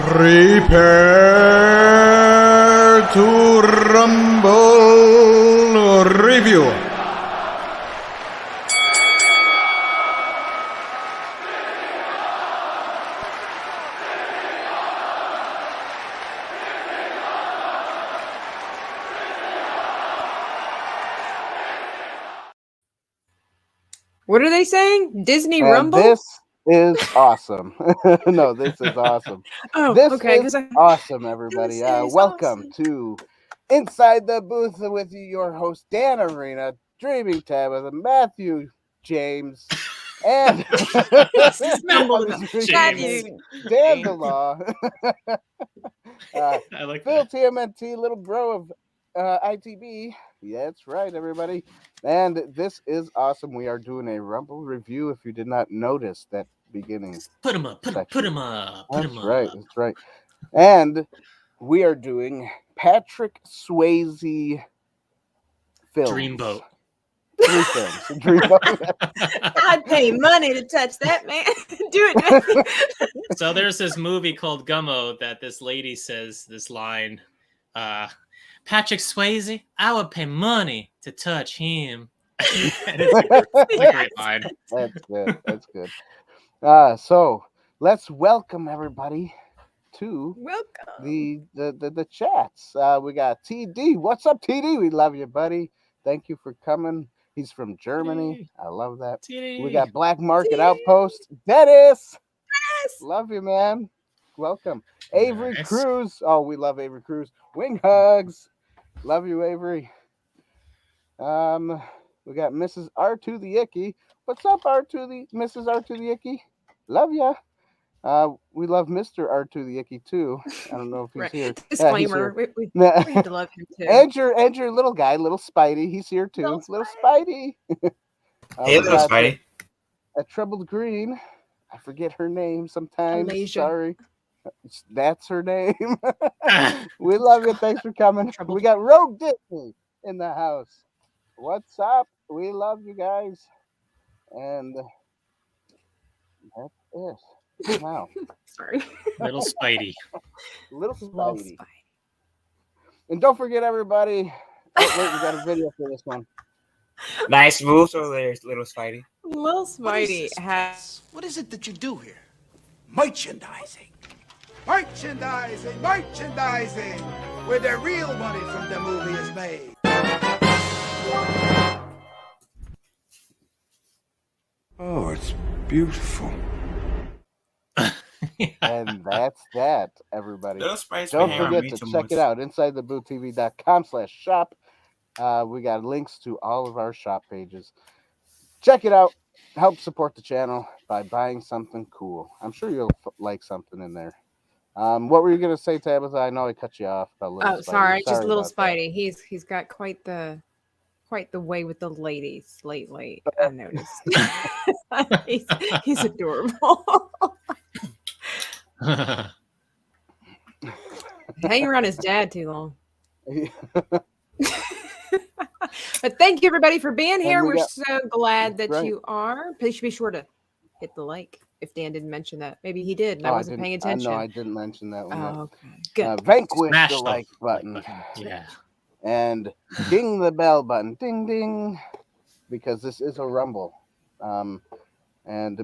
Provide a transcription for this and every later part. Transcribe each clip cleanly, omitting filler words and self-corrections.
Prepare to rumble review. What are they saying? Disney And Rumble? this is awesome. No, this is awesome. Oh, This okay. is awesome, everybody. This is Welcome awesome. to Inside the Booth with your host, Dan Arena, Dreaming Tabitha, Matthew James, and James. Dan DeLaw. I like Phil that. TMNT, little bro of ITB. Yeah, that's right, everybody. And this is awesome. We are doing a Rumble review. If you did not notice that beginning, Put him up. Put him up. That's right. And we are doing Patrick Swayze films. Dreamboat. 3 films. Dreamboat. I'd pay money to touch that, man. Do it. So there's this movie called Gummo that this lady says this line, Patrick Swayze, I would pay money to touch him. It's a great line. That's good. So let's welcome everybody to the chats. We got TD. What's up, TD? We love you, buddy. Thank you for coming. He's from Germany. I love that. TD. We got Black Market Outpost. Dennis. Love you, man. Welcome. Avery Cruz. Oh, we love Avery Cruz. Wing hugs. Love you, Avery. We got Mrs. R2 the Icky. What's up, Mrs. R2 the Icky? Love ya. We love Mr. R2 the Icky too. I don't know if he's here. Disclaimer. Yeah, we have to love him too. Andrew, little guy, little Spidey. He's here too. Little Spidey. Hey, little Spidey. A Troubled Green. I forget her name sometimes. Alasia. Sorry. That's her name. We love you. Thanks for coming. We got Rogue Disney in the house. What's up? We love you guys. And that's it. Wow. Sorry. Little Spidey. Little Spidey. And don't forget, everybody. Oh, wait, we got a video for this one. Nice moves over there, little Spidey. Little Spidey has. What is it that you do here? Merchandising. Merchandising. Where the real money from the movie is made. Oh, it's beautiful. And that's that, everybody. Little Spidey's Don't been forget me to too check much. it out. InsideTheBoothTV.com/shop. We got links to all of our shop pages. Check it out. Help support the channel by buying something cool. I'm sure you'll like something in there. What were you gonna say, Tabitha? I know I cut you off. Oh, sorry, just little Spidey. He's got quite the way with the ladies lately. I noticed. he's adorable. Hanging around his dad too long. But thank you everybody for being here. We're so glad that you are. Please be sure to hit the like if Dan didn't mention that. Maybe he did and I wasn't paying attention. No, I didn't mention that one. Oh, okay. Good. Vanquish Smash the like button. Yeah. And ding the bell button. Ding ding. Because this is a Rumble. And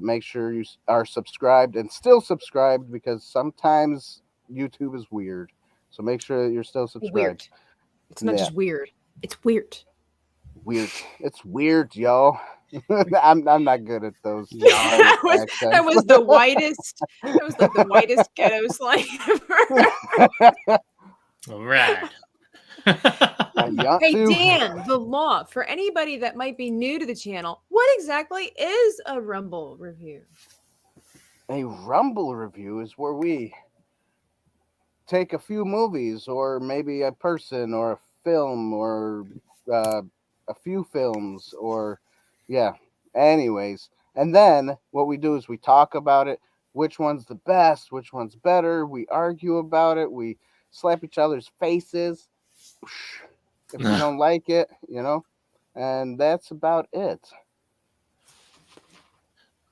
make sure you are subscribed and still subscribed because sometimes YouTube is weird. So make sure that you're still subscribed. Weird. It's not just weird. It's weird. Weird. It's weird, yo. I'm not good at those. that was the whitest. That was like the whitest ghetto slang ever. All right. Hey Dan, the law for anybody that might be new to the channel. What exactly is a Rumble review? A Rumble review is where we take a few movies or maybe a person or a film or a few films or anyways, and then what we do is we talk about it, which one's the best, which one's better, we argue about it, we slap each other's faces if we don't like it, and that's about it.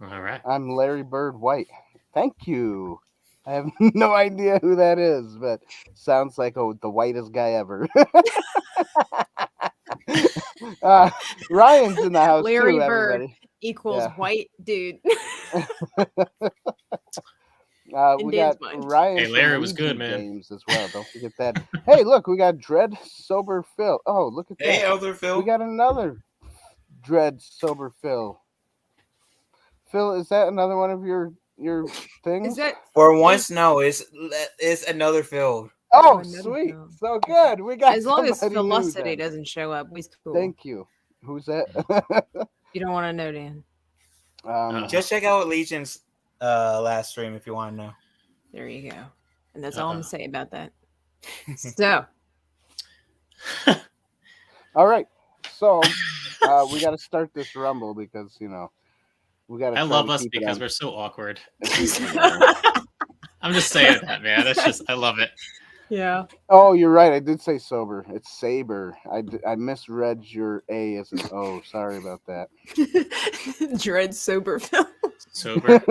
All right. I'm Larry Bird White. Thank you. I have no idea who that is, but sounds like the whitest guy ever. Ryan's in the house Larry too, Bird everybody. equals Yeah. white dude. In We Dan's got mind. Ryan Hey, from Larry was Ouija good, man. Games as well. Don't forget that. Hey, look, we got Dread Sober Phil. Oh, look at Hey, that. Elder Phil. We got another Dread Sober Phil. Phil, is that another one of your things? Is that For once, no, it's another Phil. Oh, another sweet. Phil? So good. We got As long as somebody new Felicity then. doesn't show up, he's cool. Thank you. Who's that? You don't want to know, Dan. Just check out Legion's last stream if you want to know. There you go. And that's all I'm gonna say about that. So, all right. So we got to start this rumble because we got to. I love us because we're so awkward. I'm just saying that, man. That's just I love it. yeah. Oh, you're right. I did say sober. It's Saber. I misread your A as an O. Sorry about that. Dread sober film. Sober.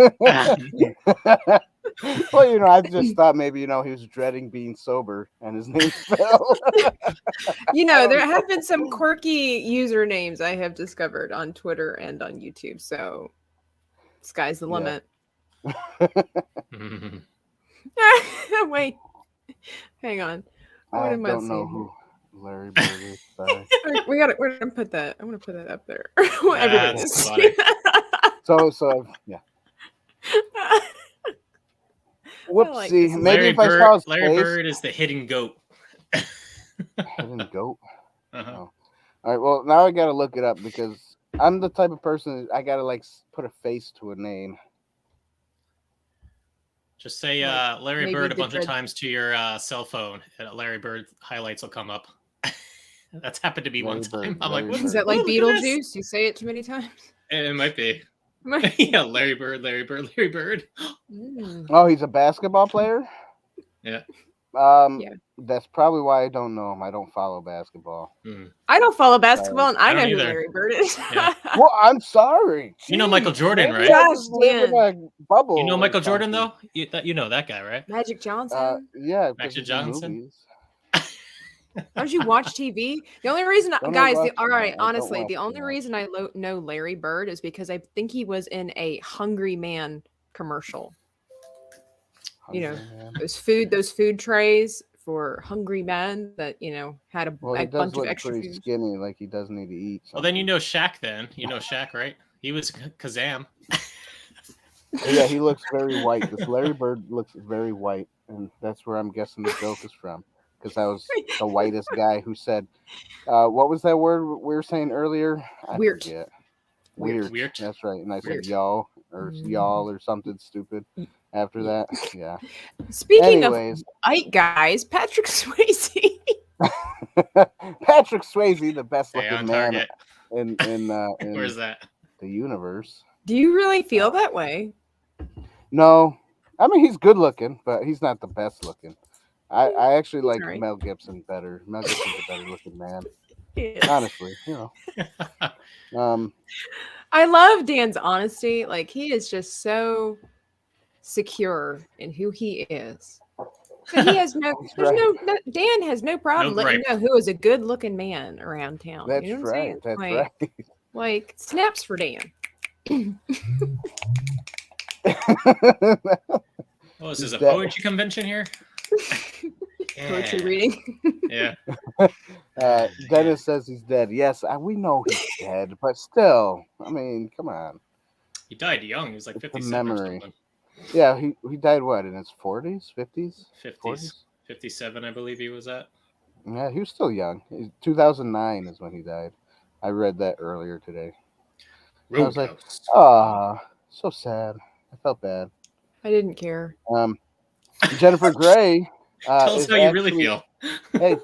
Well, I just thought maybe he was dreading being sober, and his name's Phil. There have been some quirky usernames I have discovered on Twitter and on YouTube. So, sky's the limit. Wait, hang on. What I am I don't know seeing who Larry Bird is. Sorry. We're gonna put that. I'm gonna put that up there. Everybody That's is. funny. So yeah. Whoopsie. like this. Maybe if I saw his Larry face. Bird is the hidden goat. Hidden goat. Uh-huh. Oh. All right. Well, now I gotta look it up because I'm the type of person I gotta put a face to a name. Just say Like, Larry maybe Bird a the bunch of dread- times to your cell phone, and Larry Bird highlights will come up. That's happened to me one Larry time. Bird, I'm like, Larry what Is Bird. that like look at this. Beetlejuice? You say it too many times. It might be. Yeah, Larry Bird, Larry Bird, Larry Bird. Mm. Oh, he's a basketball player. Yeah. Yeah. That's probably why I don't know him. I don't follow basketball. I don't follow basketball, and I I know don't who either. Larry Bird is. Yeah. Well, I'm sorry. You know Michael Jeez, Jordan, maybe right? I just live in a bubble. You know or Michael Jordan something. though? You know that guy, right? Magic Johnson. Yeah, because Magic he's in Johnson? movies. Don't you watch TV? The only reason, Don't I guys, watch- all right, no, I don't honestly, watch the only that. reason I know Larry Bird is because I think he was in a Hungry Man commercial. You know, Hungry Man. those food trays for hungry men that had a Well, he does bunch of look extra pretty food. skinny, like he does need to eat. Well, then you know Shaq. Then you know Shaq, right? He was Kazam. Yeah, he looks very white. This Larry Bird looks very white, and that's where I'm guessing the joke is from. Because I was the whitest guy who said, what was that word we were saying earlier? I Weird. forget. Weird. Weird. That's right. And I Weird. said y'all or something stupid after that. Yeah. Speaking Anyways. of white guys, Patrick Swayze. Patrick Swayze, the best Hey, looking on man target. in Where's that? the universe. Do you really feel that way? No, I mean he's good looking, but he's not the best looking. I actually like alright. Mel Gibson better. Mel Gibson's a better looking man, Yeah. honestly. I love Dan's honesty. Like he is just so secure in who he is. So he has no. That's There's right. no. Dan has no problem No letting you gripe. know who is a good-looking man around town. That's You know what I'm saying? right. That's like, right. Like snaps for Dan. Oh, this is a That- poetry convention here. Poetry Yeah. reading. Yeah. Dennis says he's dead. Yes, we know he's dead, but still, I mean, come on. He died young. He was like It's a 57 or memory. something. Yeah, he died what in his 40s, 50s, 50s. 57, I believe he was at. Yeah, he was still young. 2009 is when he died. I read that earlier today. I was like, Roadhouse. so sad. I felt bad. I didn't care. Jennifer Grey. Tell us is how you really actually- feel. Hey,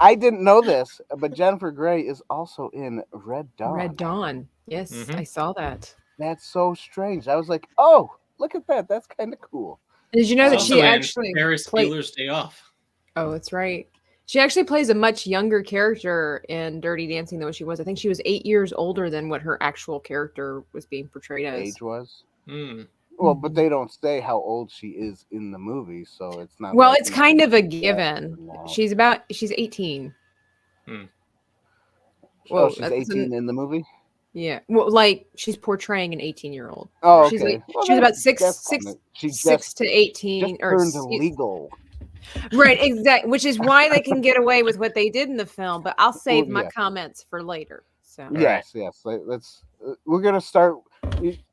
I didn't know this, but Jennifer Grey is also in Red Dawn. Red Dawn. Yes, Mhm. I saw that. That's so strange. I was like, oh, look at that. That's kind of cool. Did you know that It's she also in actually Ferris played? Bueller's Day Off. Oh, that's right. She actually plays a much younger character in Dirty Dancing than what she was. I think she was 8 years older than what her actual character was being portrayed as. Age was. Hmm. Well, but they don't say how old she is in the movie, so it's not. Well, like it's you kind can of a guess given. or not. She's 18. Hmm. Well, she's that's 18 in the movie. yeah. Well, like she's portraying an 18-year-old. Oh, She's okay. like Well, she's about that's six fine. She to 18 just or turned legal. right, exactly. Which is why they can get away with what they did in the film. But I'll save my yeah. comments for later. So Yes. Let's. We're gonna start.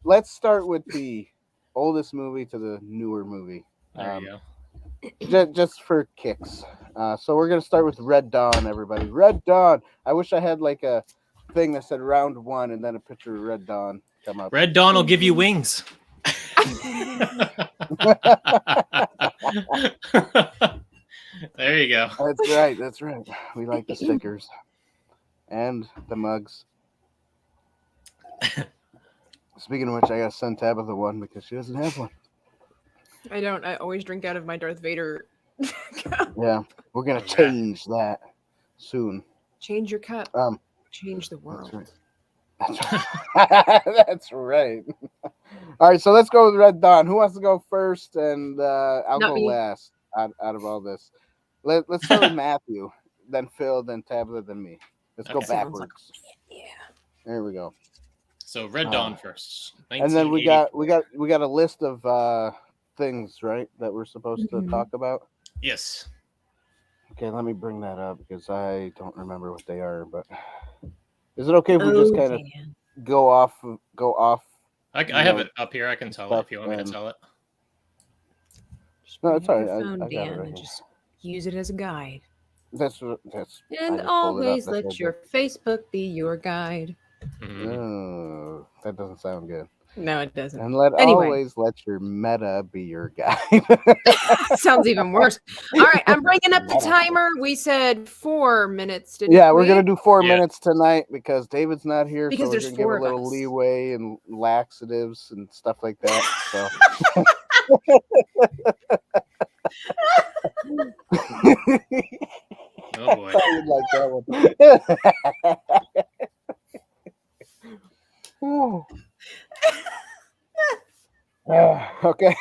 Let's start with the oldest movie to the newer movie. There you go. Just for kicks. So we're gonna start with Red Dawn, everybody. Red Dawn. I wish I had like a thing that said round 1 and then a picture of Red Dawn come up. Red Dawn will give you wings. There you go. That's right. We like the stickers and the mugs. Speaking of which, I gotta send Tabitha one because she doesn't have one. I don't. I always drink out of my Darth Vader. Yeah, we're gonna change that soon. Change your cup. Change the world. That's right. That's right. All right, so let's go with Red Dawn. Who wants to go first? And I'll Not go me. last out of all this. Let's start with Matthew, then Phil, then Tabitha, then me. Let's go Okay. backwards. Yeah. There we go. So Red Dawn first. And then we got a list of things, right, that we're supposed to talk about. Yes. Okay, let me bring that up because I don't remember what they are. But is it okay if we just kind of go off? I have it up here. I can tell it if you want me to tell it. No, it's all right. Phone, I got it Dan, right and here. just use it as a guide. That's. And I just pulled it up. always That's let right your Facebook be your guide. Mhm. Oh, that doesn't sound good. No, it doesn't. And always let your meta be your guide. Sounds even worse. All right, I'm bringing up the timer. We said 4 minutes. We're gonna do 4 minutes tonight because David's not here, Because so we're there's gonna give 4 a of little us. leeway and laxatives and stuff like that. So. Oh boy. I would like that one. Okay.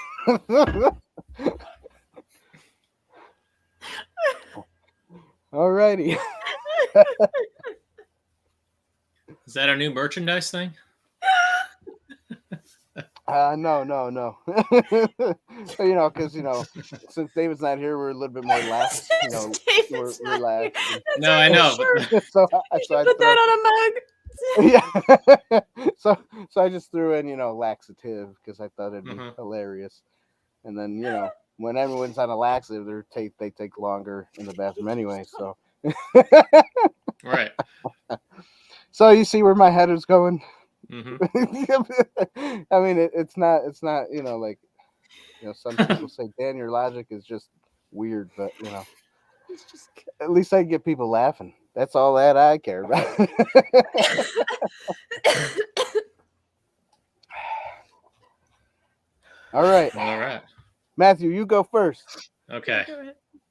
Alrighty. Is that our new merchandise thing? No. Because since David's not here, we're a little bit more lax. We're relaxed. No, I know. But So I put that on a mug. Yeah. so I just threw in, laxative because I thought it'd be hilarious. And then, when everyone's on a laxative, they take longer in the bathroom anyway. So. Right. So you see where my head is going. Mm-hmm. I mean, it's not. Some people say, Dan, your logic is just weird, but at least I get people laughing. That's all that I care about. All right. Matthew, you go first. Okay.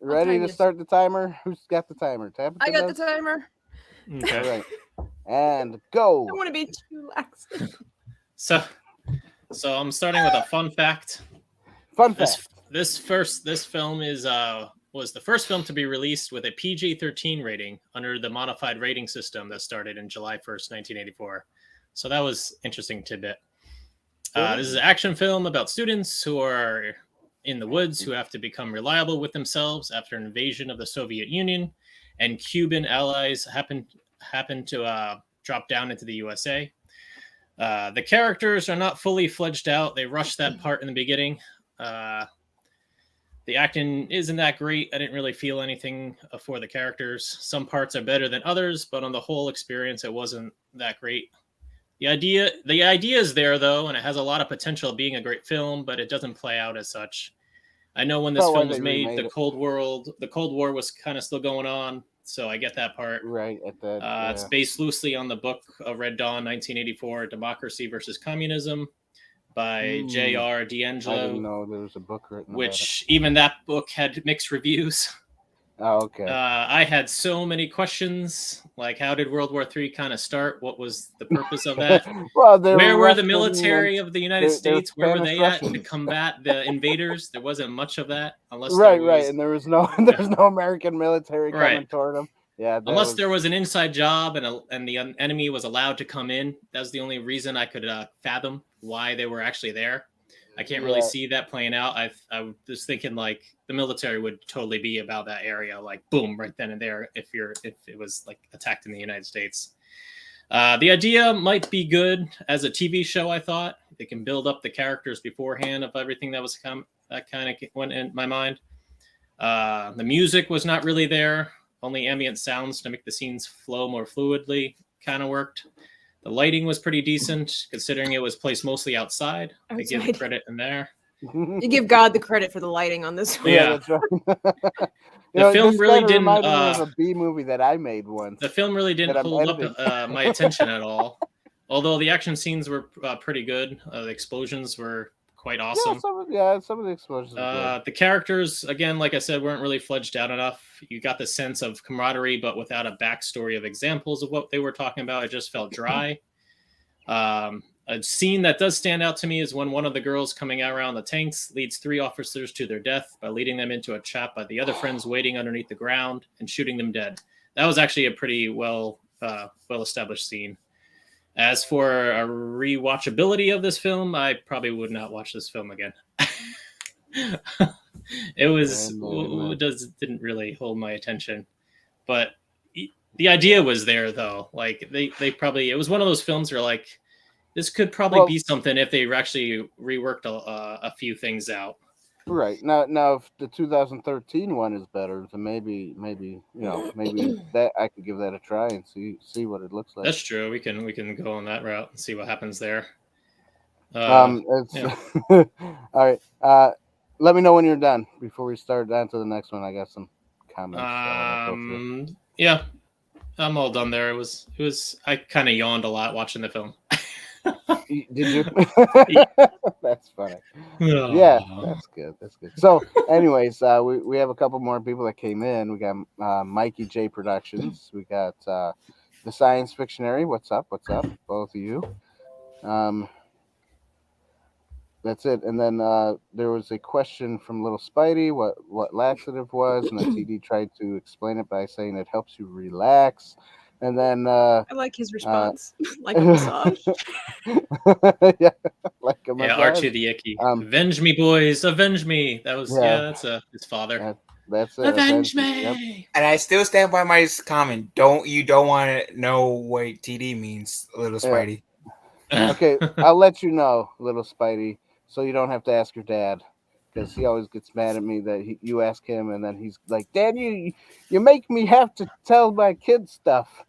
Ready to start the timer? Who's got the timer? Tabitha I got does? the timer. Okay. All right. And go. I want to be too lax. So I'm starting with a fun fact. Fun fact. This film was the first film to be released with a PG-13 rating under the modified rating system that started in July 1st, 1984. So that was interesting tidbit. This is an action film about students who are in the woods who have to become reliable with themselves after an invasion of the Soviet Union and Cuban allies happen to drop down into the USA. The characters are not fully fledged out. They rushed that part in the beginning. The acting isn't that great. I didn't really feel anything for the characters. Some parts are better than others, but on the whole experience, it wasn't that great. The idea is there, though, and it has a lot of potential of being a great film, but it doesn't play out as such. I know when this film was made, the Cold War was kind of still going on, so I get that part. Right. At that. It's based loosely on the book of Red Dawn, 1984, Democracy versus Communism, by J.R. D'Angelo. I didn't know there was a book written which even that book had mixed reviews. Oh, okay. I had so many questions, like how did World War III kind of start? What was the purpose of that? Well, they Where were the Russian military and of the United they're States? Where were Spanish they at to Russians. combat the invaders? There wasn't much of that, unless Right, there right, was and there was no American military coming right. toward them. Yeah, Unless there was an inside job and the enemy was allowed to come in. That's the only reason I could fathom why they were actually there. I can't really see that playing out. I was thinking like the military would totally be about that area, like boom, right then and there. If it was like attacked in the United States, the idea might be good as a TV show. I thought they can build up the characters beforehand of everything that was that kind of went in my mind. The music was not really there. Only ambient sounds to make the scenes flow more fluidly kind of worked. The lighting was pretty decent, considering it was placed mostly outside. I give the credit in there. You give God the credit for the lighting on this one. Yeah, that's right. The film really didn't. Reminded me of a B movie that I made once. The film really didn't hold up my attention at all. Although the action scenes were pretty good. The explosions were quite awesome. Some of the explosions were good. The characters, again, like I said, weren't really fledged out enough. You got the sense of camaraderie, but without a backstory of examples of what they were talking about. It just felt dry. A scene that does stand out to me is when one of the girls coming out around the tanks leads 3 officers to their death by leading them into a trap by the other friends waiting underneath the ground and shooting them dead. That was actually a pretty well established scene. As for a rewatchability of this film, I probably would not watch this film again. Didn't really hold my attention, but the idea was there though. Like they probably, it was one of those films where like this could probably be something if they actually reworked a few things out. Right. Now if the 2013 one is better, then maybe that I could give that a try and see what it looks like. That's true. We can go on that route and see what happens there. All right. Let me know when you're done before we start on to the next one. I got some comments. Yeah, I'm all done there. It was. I kind of yawned a lot watching the film. Did you? That's funny. Yeah, that's good. So, anyways, we have a couple more people that came in. We got Mikey J Productions. We got the Science Fictionary. What's up, both of you? That's it. And then there was a question from Little Spidey, what laxative was, and then TD tried to explain it by saying it helps you relax. And then I like his response, like a massage. Yeah, like a massage. Yeah, Archie the Icky. Avenge me, boys! Avenge me! That was that's his father. That's it. Avenge me! Yep. And I still stand by my comment. You don't want to know what TD means, Little Spidey. Okay, I'll let you know, Little Spidey, so you don't have to ask your dad, because he always gets mad at me that you ask him, and then he's like, "Dad, you make me have to tell my kids stuff."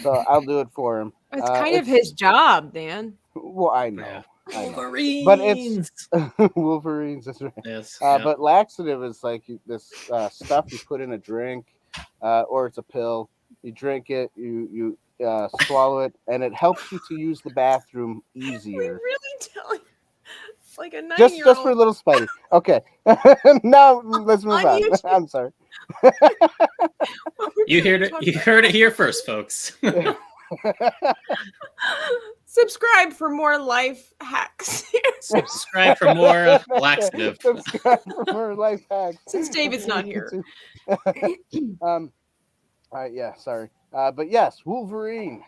So I'll do it for him. It's kind of his job, Dan. Well, I know. Yeah. Wolverines. But it's Wolverines. That's right. Yes. But laxative is like this stuff you put in a drink, or it's a pill. You drink it, you swallow it, and it helps you to use the bathroom easier. Are we really telling like a 9-year-old? Just for Little Spidey. Okay. Now let's move on. I'm sorry. You heard it here first, folks. Subscribe for more life hacks. Subscribe for more laxative. Subscribe for more life hacks. Since David's not here. All right, yeah, sorry. But yes, Wolverines.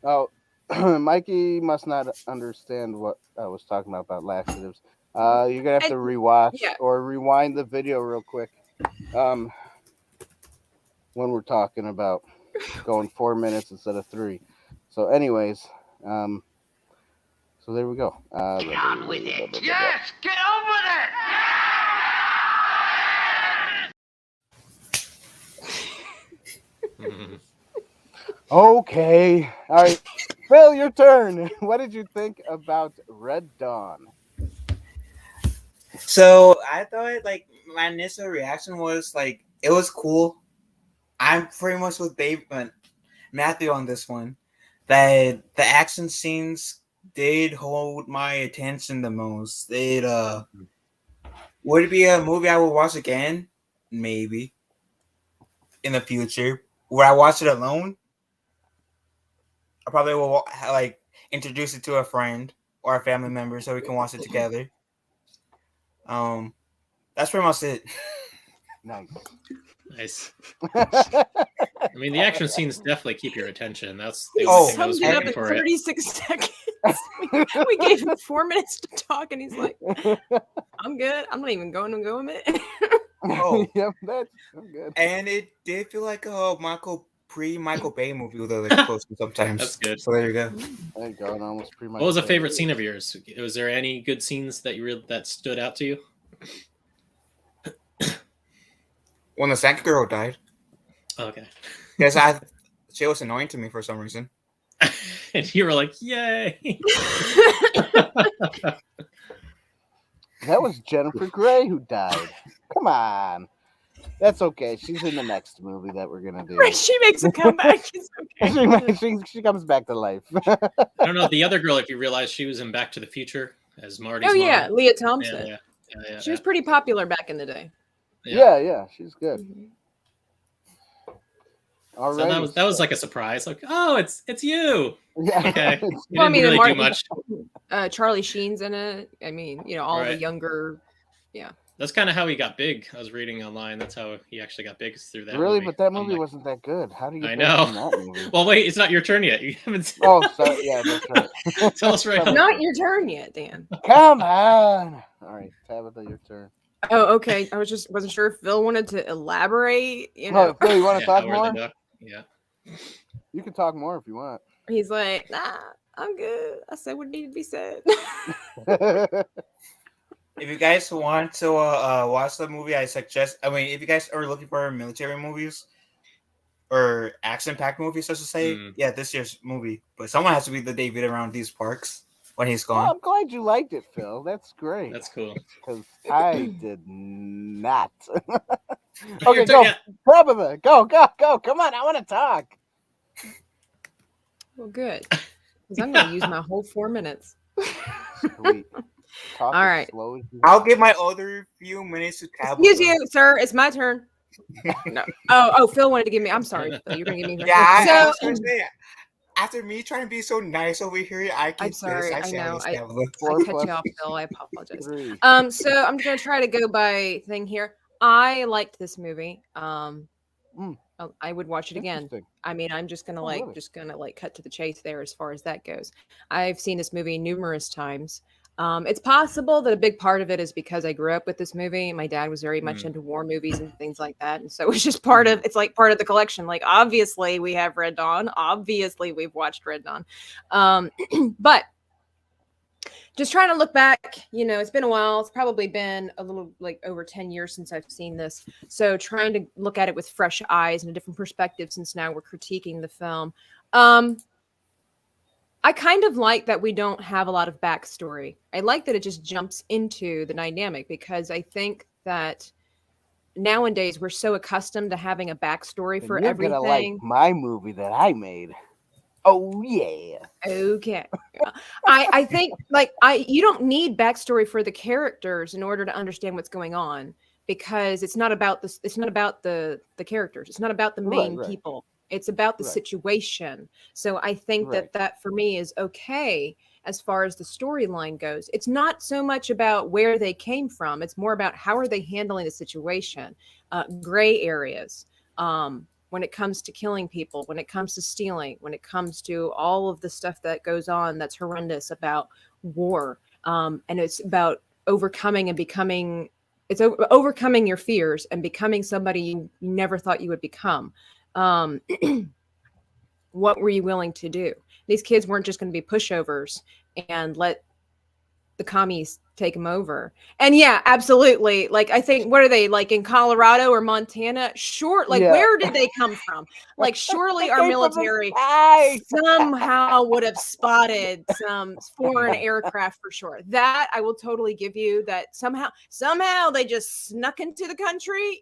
Oh, Mikey must not understand what I was talking about laxatives. You're gonna have to rewatch or rewind the video real quick. When we're talking about going 4 minutes instead of 3. So, anyways, so there we go. Get on with it. Yes, get on with it. Okay. All right. Phil, your turn. What did you think about Red Dawn? So I thought like my initial reaction was like it was cool. I'm pretty much with Matthew on this one. That the action scenes did hold my attention the most. Would it be a movie I would watch again? maybe in the future. Where I watch it alone, I probably will like introduce it to a friend or a family member so we can watch it together. That's pretty much it. Nice. Nice. I mean, the action scenes definitely keep your attention. That's the only thing I was Summed it up working in for it. 36 seconds. We gave him 4 minutes to talk, and he's like, "I'm good. I'm not even going to go a minute." Oh. Yep, I'm good. And it did feel like a Michael Bay movie with the explosion sometimes. That's good. So there you go. There you go. And almost pretty much. What was a favorite scene of yours? Was there any good scenes that that stood out to you? When the second girl died, Okay. because she was annoying to me for some reason. And you were like, "Yay!" That was Jennifer Grey who died. Come on. That's okay. She's in the next movie that we're gonna do. She makes a comeback. It's okay. she comes back to life. I don't know the other girl. If you realize she was in Back to the Future as Marty's Oh yeah, mom. Leah Thompson. Yeah. She was pretty popular back in the day. Yeah, she's good. All So right. that was like a surprise. Like, oh, it's you. Yeah. Okay. You Well, I didn't mean, really do Martin- much. Charlie Sheen's in it. I mean, all the Right. younger. That's kind of how he got big. I was reading online. That's how he actually got big through that. Really, movie. but that I'm movie like, wasn't that good. How do you? I get know. from that movie? Well, wait, it's not your turn yet. You haven't. Oh, sorry. Yeah, that's right. Tell us right now. Not your turn yet, Dan. Come on. All right, Tabitha, your turn. Oh, okay. I wasn't sure if Phil wanted to elaborate. No, Phil, you want to Yeah, talk Howard more? the Duck. Yeah. You can talk more if you want. He's like, nah, I'm good. I said what needed to be said. If you guys want to watch the movie, I suggest. I mean, if you guys are looking for military movies or action-packed movies, I should say, yeah, this year's movie. But someone has to be the David around these parks when he's Well, gone. I'm glad you liked it, Phil. That's great. That's cool. Because I did not. Your Okay, turn, go. yeah. Tabitha, go. Come on, I want to talk. Well, good. Because I'm going to use my whole 4 minutes. Sweet. Talk All as right. slow as you I'll want. give my other few minutes to Tabitha. Excuse you, sir. It's my turn. No. Oh, Phil wanted to give me. I'm sorry, Phil. You're going to give me. Yeah, I So, was gonna say, after me trying to be so nice over here, I I'm get sorry. this. I know. say, I Four cut plus you off, Phil. I apologize. 3. So I'm going to try to go by thing here. I liked this movie. I would watch it again. Interesting. I mean, I'm just gonna really? cut to the chase there as far as that goes. I've seen this movie numerous times. It's possible that a big part of it is because I grew up with this movie. My dad was very much into war movies and things like that, and so it's just part of the collection. Like, obviously, we have Red Dawn. Obviously, we've watched Red Dawn, but just trying to look back, it's been a while. It's probably been a little like over 10 years since I've seen this. So trying to look at it with fresh eyes and a different perspective, since now we're critiquing the film. I kind of like that we don't have a lot of backstory. I like that it just jumps into the dynamic, because I think that nowadays we're so accustomed to having a backstory And for you're everything. gonna like my movie that I made. Oh yeah. Okay. I think you don't need backstory for the characters in order to understand what's going on, because it's not about this. It's not about the characters. It's not about the main Right. people. It's about the Right. situation. So I think Right. that for me is okay as far as the storyline goes. It's not so much about where they came from. It's more about how are they handling the situation, gray areas. When it comes to killing people, when it comes to stealing, when it comes to all of the stuff that goes on that's horrendous about war. And it's about overcoming and becoming, overcoming your fears and becoming somebody you never thought you would become. What were you willing to do? These kids weren't just going to be pushovers and let the commies take them over. And yeah, absolutely. Like, I think, what are they, like in Colorado or Montana? Sure. Like, Yeah. where did they come from? Like, surely our Came from the military sky. somehow would have spotted some foreign aircraft for sure. That I will totally give you, that somehow they just snuck into the country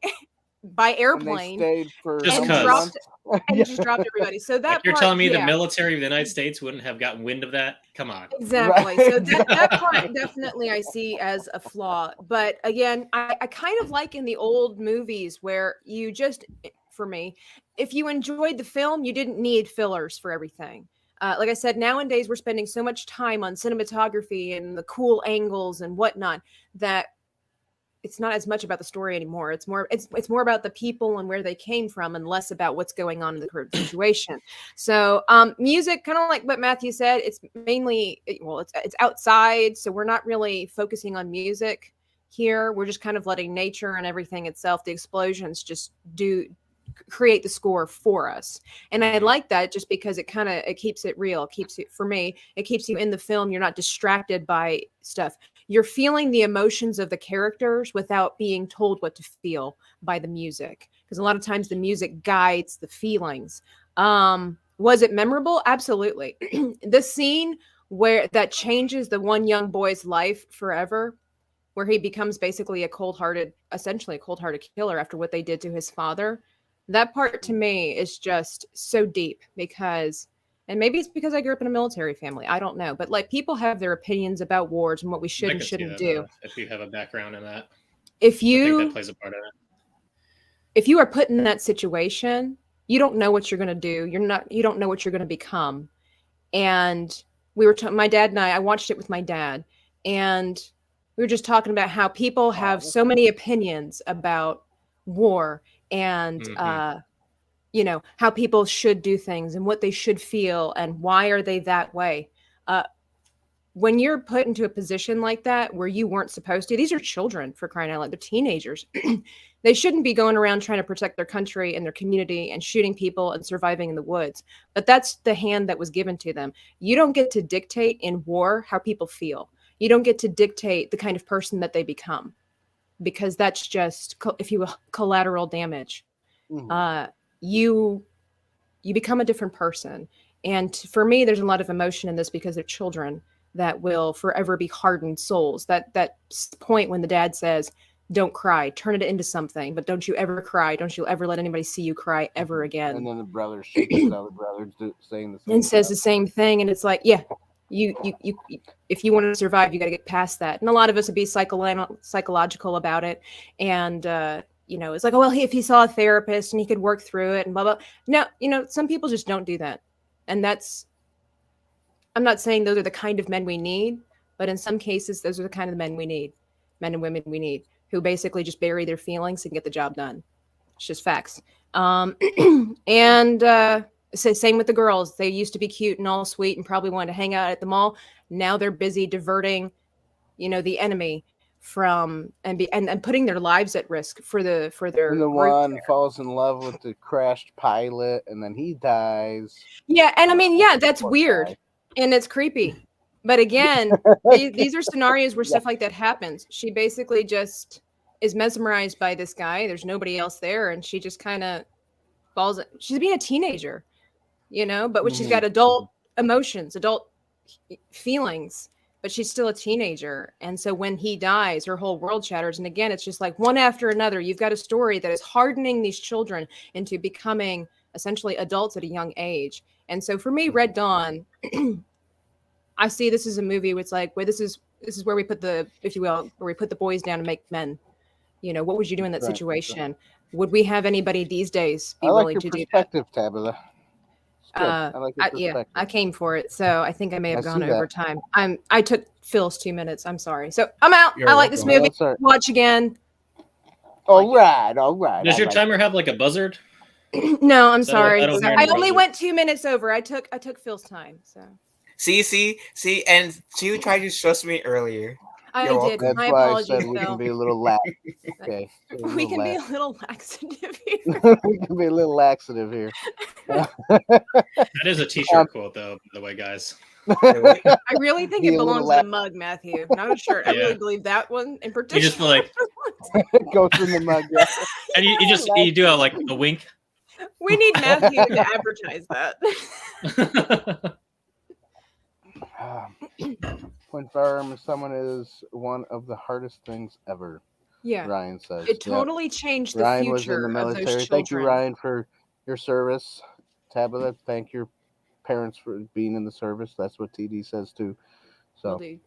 by And they airplane stayed for Just and how many 'cause. dropped months? and Yeah. just dropped everybody. So that Like you're part, telling me the yeah. military of the United States wouldn't have gotten wind of that? Come on. Exactly. Right. So that part definitely I see as a flaw. But again, I kind of like in the old movies where you just, for me, if you enjoyed the film, you didn't need fillers for everything. Like I said, nowadays we're spending so much time on cinematography and the cool angles and whatnot that it's not as much about the story anymore. It's more about the people and where they came from and less about what's going on in the current situation. So music, kind of like what Matthew said, it's mainly it's outside, so we're not really focusing on music here. We're just kind of letting nature and everything itself, the explosions, just create the score for us. And I like that just because it keeps it real, keeps it, for me, it keeps you in the film. You're not distracted by stuff. You're feeling the emotions of the characters without being told what to feel by the music, because a lot of times the music guides the feelings. Was it memorable? Absolutely. The scene where that changes the one young boy's life forever, where he becomes basically essentially a cold-hearted killer after what they did to his father. That part to me is just so deep because, and maybe it's because I grew up in a military family, I don't know, but like people have their opinions about wars and what we should I and could see shouldn't that, do. if you have a background in that. If I think that you plays a part in it. if you are put in that situation, you don't know what you're going to do. You don't know what you're going to become. And my dad and I watched it with my dad, and we were just talking about how people have so many opinions about war and how people should do things and what they should feel and why are they that way. When you're put into a position like that where you weren't supposed to, these are children, for crying out loud, they're teenagers. They shouldn't be going around trying to protect their country and their community and shooting people and surviving in the woods. But that's the hand that was given to them. You don't get to dictate in war how people feel. You don't get to dictate the kind of person that they become, because that's just, if you will, collateral damage. Mhm. You become a different person. And for me, there's a lot of emotion in this because they're children that will forever be hardened souls. That point when the dad says, "Don't cry, turn it into something, but don't you ever cry. Don't you ever let anybody see you cry ever again." And then the brother shoots his other brother saying the same And says stuff. the same thing, and it's like, yeah, you if you want to survive, you got to get past that. And a lot of us would be psychological about it, and it's like, oh well, if he saw a therapist and he could work through it and blah blah. No, some people just don't do that, and I'm not saying those are the kind of men we need, but in some cases, those are the kind of men we need, men and women we need, who basically just bury their feelings and get the job done. It's just facts. And same with the girls. They used to be cute and all sweet and probably wanted to hang out at the mall. Now they're busy diverting, the enemy from and putting their lives at risk for their And the group. one falls in love with the crashed pilot, and then he dies. Yeah, and I mean, yeah, that's Poor weird guy. and it's creepy. But again, these are scenarios where stuff like that happens. She basically just is mesmerized by this guy. There's nobody else there, and she just kind of falls. She's being a teenager, but when she's got adult emotions, adult feelings, but she's still a teenager. And so when he dies, her whole world shatters. And again, it's just like one after another. You've got a story that is hardening these children into becoming essentially adults at a young age. And so for me, Red Dawn, I see this as a movie where it's like, where this is where we put the, if you will, where we put the boys down and make men. What would you do in that Right. situation? Would we have anybody these days be I like willing your to do that? perspective, Tabitha. It's good. I like your perspective. I came for it, so I think I may have I gone see over that. time. I took Phil's 2 minutes. I'm sorry. So I'm out. You're I like this welcome. movie. That's all right. Watch again. All right. Does I your like timer have like a buzzard? No, I'm So I don't- sorry. I don't hear I any only buzzard. went 2 minutes over. I took Phil's time. So See, and she tried to stress me earlier. I You're did. welcome. That's My why I apologies, said we Phil. can be a little lax. Okay. We can be a little laxative here. We can be a little laxative here. That is a t-shirt quote, though, by the way, guys. I really think Be it a little belongs in a mug, Matthew, not a shirt. I Yeah. really believe that one in particular. You just feel like, Goes in the mug. Yeah. and you do have like a wink. We need Matthew to advertise that. Point firearm someone is one of the hardest things ever. Yeah. Ryan says. It Yep. totally changed the Ryan was in future the of those military. Thank you, children. Ryan, for your service. Tabitha, thank your parents for being in the service. That's what TD says too. Will So, do.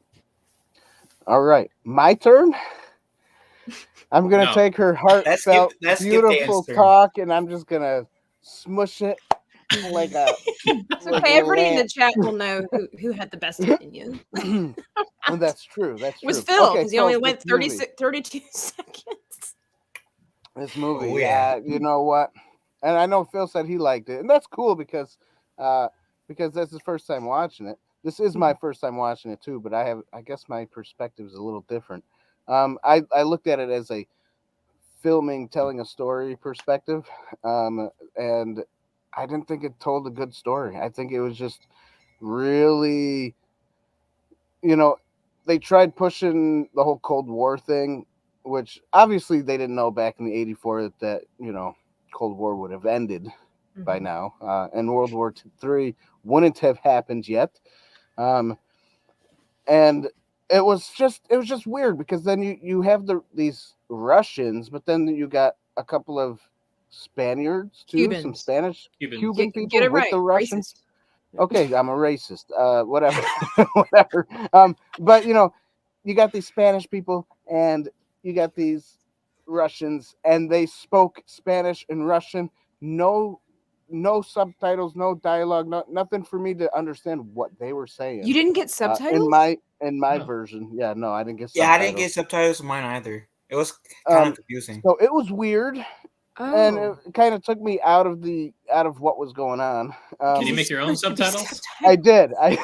all right, my turn. I'm gonna No. take her heartfelt, Let's skip beautiful Dan's turn. talk, and I'm just gonna smush it like a It's like okay. a Everybody in the lamp. chat will know who had the best opinion. And that's true. That's It was true. Phil Okay, because he only so went this movie. 32 seconds. This movie, Oh, yeah. you know what? And I know Phil said he liked it, and that's cool because that's his first time watching it. This is my first time watching it too, but I guess my perspective is a little different. I looked at it as a telling a story perspective, and I didn't think it told a good story. I think it was just really, they tried pushing the whole Cold War thing, which obviously they didn't know back in the '84 that Cold War would have ended by now, and World War III wouldn't have happened yet. And it was just weird because then you have these Russians, but then you got a couple of Spaniards too, some Cubans. Spanish Cubans. Cuban people Get it with right. the Russians. Racist. Okay, I'm a racist. Whatever, whatever. But you got these Spanish people and you got these Russians, and they spoke Spanish and Russian. No subtitles, no dialogue, nothing for me to understand what they were saying. You didn't get subtitles? In my No. version, yeah, no, I didn't get Yeah, subtitles. I didn't get subtitles in mine either. It was kind of confusing. So it was weird, and Oh. it kind of took me out of what was going on. Did you make your own subtitles? I did. I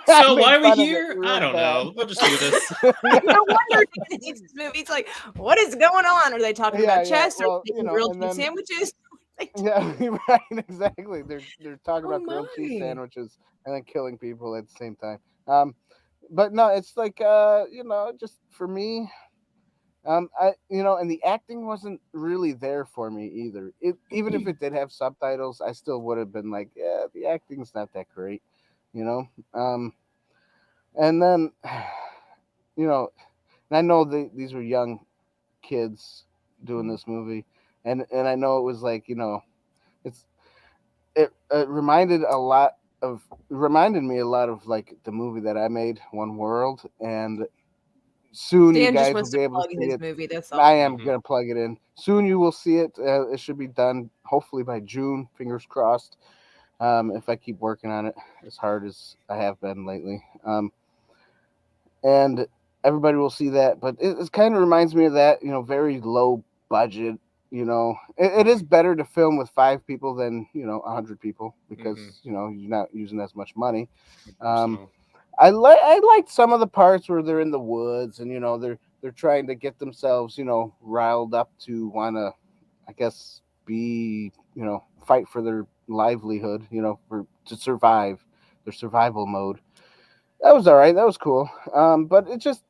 So made why are we fun of it here? real I don't bad. know. We'll just do this. No wonder he hates this movie. It's like, what is going on? Are they talking Yeah, about yeah, chess? well, Are they making grilled cheese sandwiches? Yeah, right, exactly. They're talking Oh about grilled cheese my. sandwiches and then killing people at the same time. But no, it's like just for me, and the acting wasn't really there for me either. Even if it did have subtitles, I still would have been like, yeah, the acting's not that great, you know. And then, and I know these were young kids doing this movie, and I know it was like it reminded me a lot of like the movie that I made, One World, and soon you Dan just guys will wants be to able to plug see his it. movie. That's all. I am Mhm. gonna plug it in soon. You will see it. It should be done hopefully by June. Fingers crossed. If I keep working on it as hard as I have been lately, and everybody will see that. But it kind of reminds me of that. Very low budget. It is better to film with 5 people than 100 people because you're not using as much money. So, I liked some of the parts where they're in the woods and they're trying to get themselves riled up to want to, I guess, be fight for their livelihood, to survive, their survival mode. That was all right. That was cool. But it just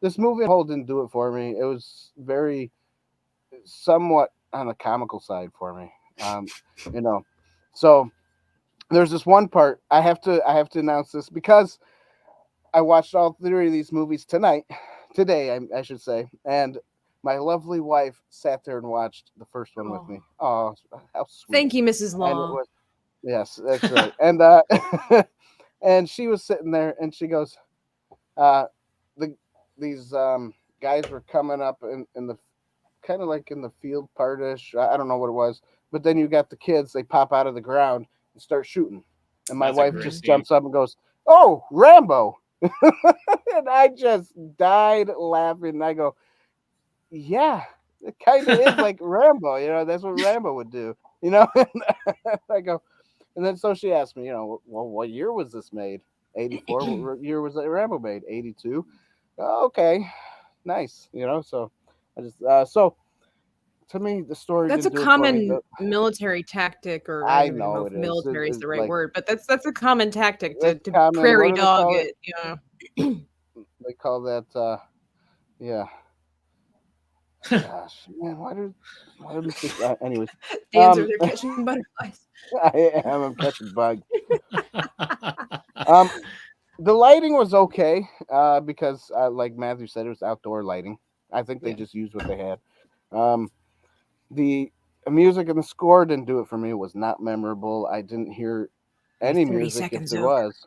this movie whole didn't do it for me. It was very somewhat on the comical side for me. So there's this one part I have to announce this because I watched all 3 of these movies today, I should say, and my lovely wife sat there and watched the first one with me. Oh, how sweet! Thank you, Mrs. And it Law. was, yes, that's right. And and she was sitting there, and she goes, these guys were coming up in the kind of like in the field partish. I don't know what it was, but then you got the kids. They pop out of the ground and start shooting, and my That's a wife great just scene. jumps up and goes, "Oh, Rambo!" And I just died laughing. And I go, "Yeah, it kind of is like Rambo. That's what Rambo would do." I go, and then so she asked me, well, what year was this made? 84. What year was Rambo made? 82. Okay, nice. So I just so to me the story That's a didn't do it for me. common military tactic, or I I don't even know know if it is. military is It's the right like word, but that's a common tactic to it's common. prairie What do they dog call it. They call that yeah. Gosh, man, why did we think anyways? Dan's over there catching butterflies. I'm catching bugs. The lighting was okay because like Matthew said, it was outdoor lighting. I think they Yeah. just used what they had. The music and the score didn't do it for me. It was not memorable. I didn't hear any 30 music if seconds there over. was.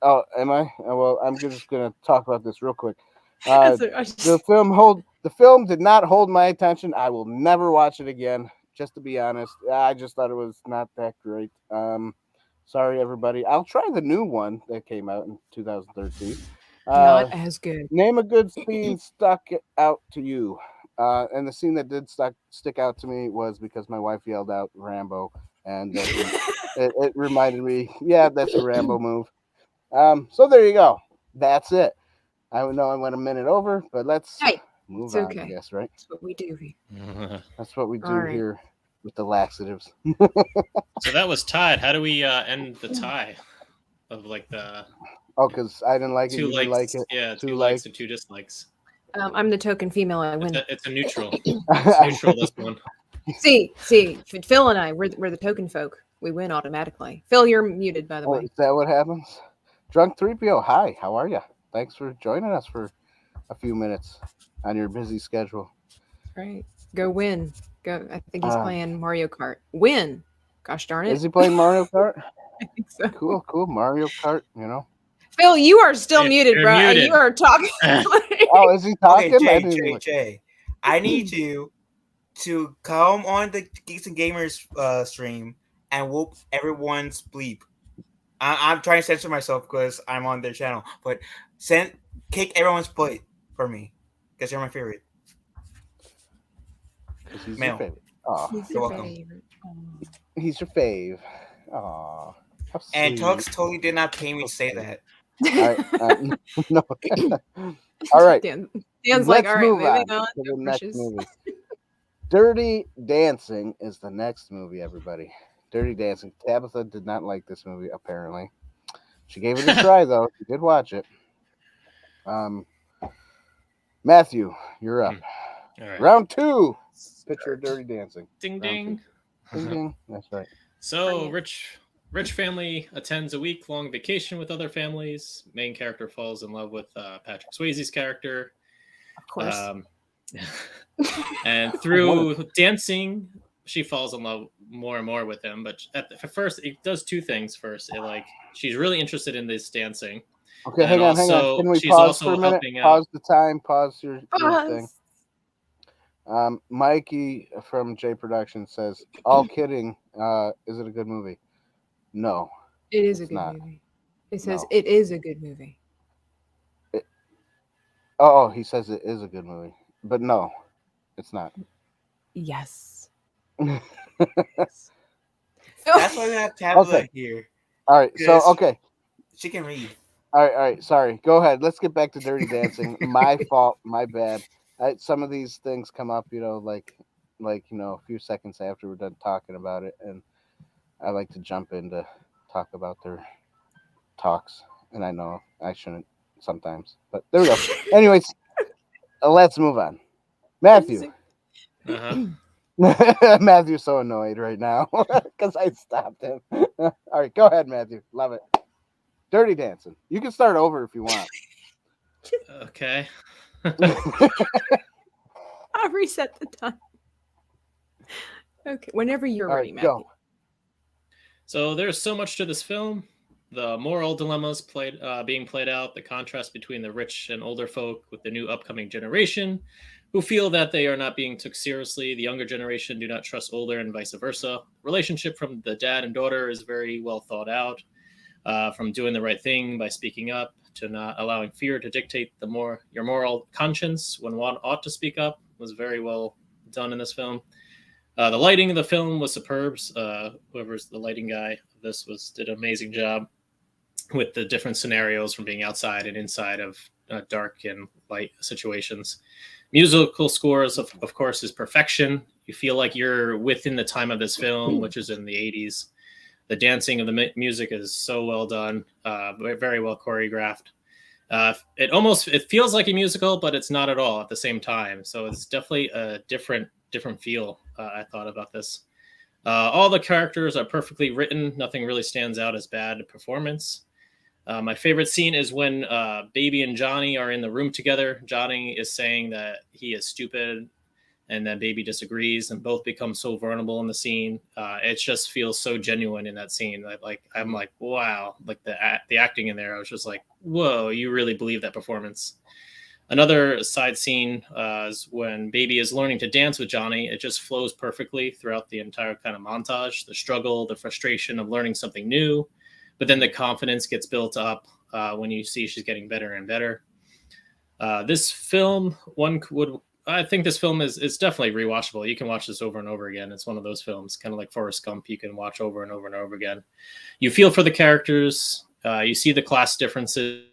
Oh, am I? Well, I'm just gonna talk about this real quick. So I just- The film did not hold my attention. I will never watch it again. Just to be honest, I just thought it was not that great. Sorry everybody. I'll try the new one that came out in 2013. not as good. Name a good scene stuck out to you. And the scene that did stick out to me was because my wife yelled out Rambo, and it reminded me, yeah, that's a Rambo move. So there you go. That's it. I know I went a minute over, but let's Hey, move it's on, okay. I guess, right? That's what we do here. That's what we do All right. here with the laxatives. So that was tied. How do we end the tie of like the Oh, because I didn't like it, two you didn't likes? like it. Yeah, Two two likes. likes and two dislikes. I'm the token female. I win. It's a neutral. It's neutral, this one. See, Phil and I, we're the token folk. We win automatically. Phil, you're muted, by the Oh, way. is that what happens? Drunk 3PO, hi, how are you? Thanks for joining us for a few minutes on your busy schedule. Right. Go win. Go. I think he's Uh, playing Mario Kart. Win. Gosh darn it. Is he playing Mario Kart? I think so. Cool. Mario Kart, you know. Phil, you are still You're muted, bro. muted. You are talking. Oh, is he Okay, talking? I didn't look. Jay. I need you to come on the Geeks and Gamers stream and whoop everyone's bleep. I'm trying to censor myself because I'm on their channel, but kick everyone's butt for me because you're my favorite. Because he's Male. your favorite. Aw, He's You're your welcome. favorite. Aw. he's your fave. Aw, how And sweet. Tux totally did not pay me to say that. All right. No. All right. Dan's like, Let's all right, move moving on on. to No the next pushes. movie. Dirty Dancing is the next movie, everybody. Dirty Dancing. Tabitha did not like this movie, apparently. She gave it a try, though. She did watch it. Matthew, you're up. All right. Round 2. Picture of Dirty Dancing. Ding Round ding. Ding, ding. That's right. So rich family attends a week-long vacation with other families. Main character falls in love with Patrick Swayze's character. Of course. And through dancing, she falls in love more and more with him. But at first, it does two things. First, she's really interested in this dancing. Okay, And hang on. also, Can we she's pause also for a minute? helping out. Pause the time. Pause your thing. Pause. Mikey from J Production says, all kidding, is it a good movie? No. It is a It's good not. movie. It says No. it is a good movie. Oh, he says it is a good movie. But no, it's not. Yes. That's why we have Tabitha Okay. here. All right, so, Yes. okay. She can read. All right, sorry. Go ahead. Let's get back to Dirty Dancing. My fault, my bad. Some of these things come up, like a few seconds after we're done talking about it, and I like to jump in to talk about their talks, and I know I shouldn't sometimes, but there we go. Anyways, let's move on. Matthew. Uh-huh. Matthew's so annoyed right now because I stopped him. All right, go ahead, Matthew. Love it. Dirty Dancing. You can start over if you want. Okay. I'll reset the time. Okay, whenever you're All ready, right, Matthew. go. So there's so much to this film. The moral dilemmas being played out, the contrast between the rich and older folk with the new upcoming generation who feel that they are not being took seriously. The younger generation do not trust older and vice versa. Relationship from the dad and daughter is very well thought out, from doing the right thing by speaking up to not allowing fear to dictate your moral conscience when one ought to speak up was very well done in this film. The lighting of the film was superb. Whoever's the lighting guy of this did an amazing job with the different scenarios from being outside and inside of dark and light situations. Musical scores, of course, is perfection. You feel like you're within the time of this film, which is in the 80s. The dancing of the music is so well done, very well choreographed. It feels like a musical, but it's not at all at the same time. So it's definitely a different feel. I thought about this. All the characters are perfectly written. Nothing really stands out as bad performance. My favorite scene is when Baby and Johnny are in the room together. Johnny is saying that he is stupid, and then Baby disagrees, and both become so vulnerable in the scene. It just feels so genuine in that scene. I'm like, wow, like the acting in there. I was just like, whoa, you really believe that performance. Another side scene is when Baby is learning to dance with Johnny. It just flows perfectly throughout the entire kind of montage. The struggle, the frustration of learning something new, but then the confidence gets built up when you see she's getting better and better. This film, I think this film is definitely rewatchable. You can watch this over and over again. It's one of those films, kind of like Forrest Gump. You can watch over and over and over again. You feel for the characters. You see the class differences.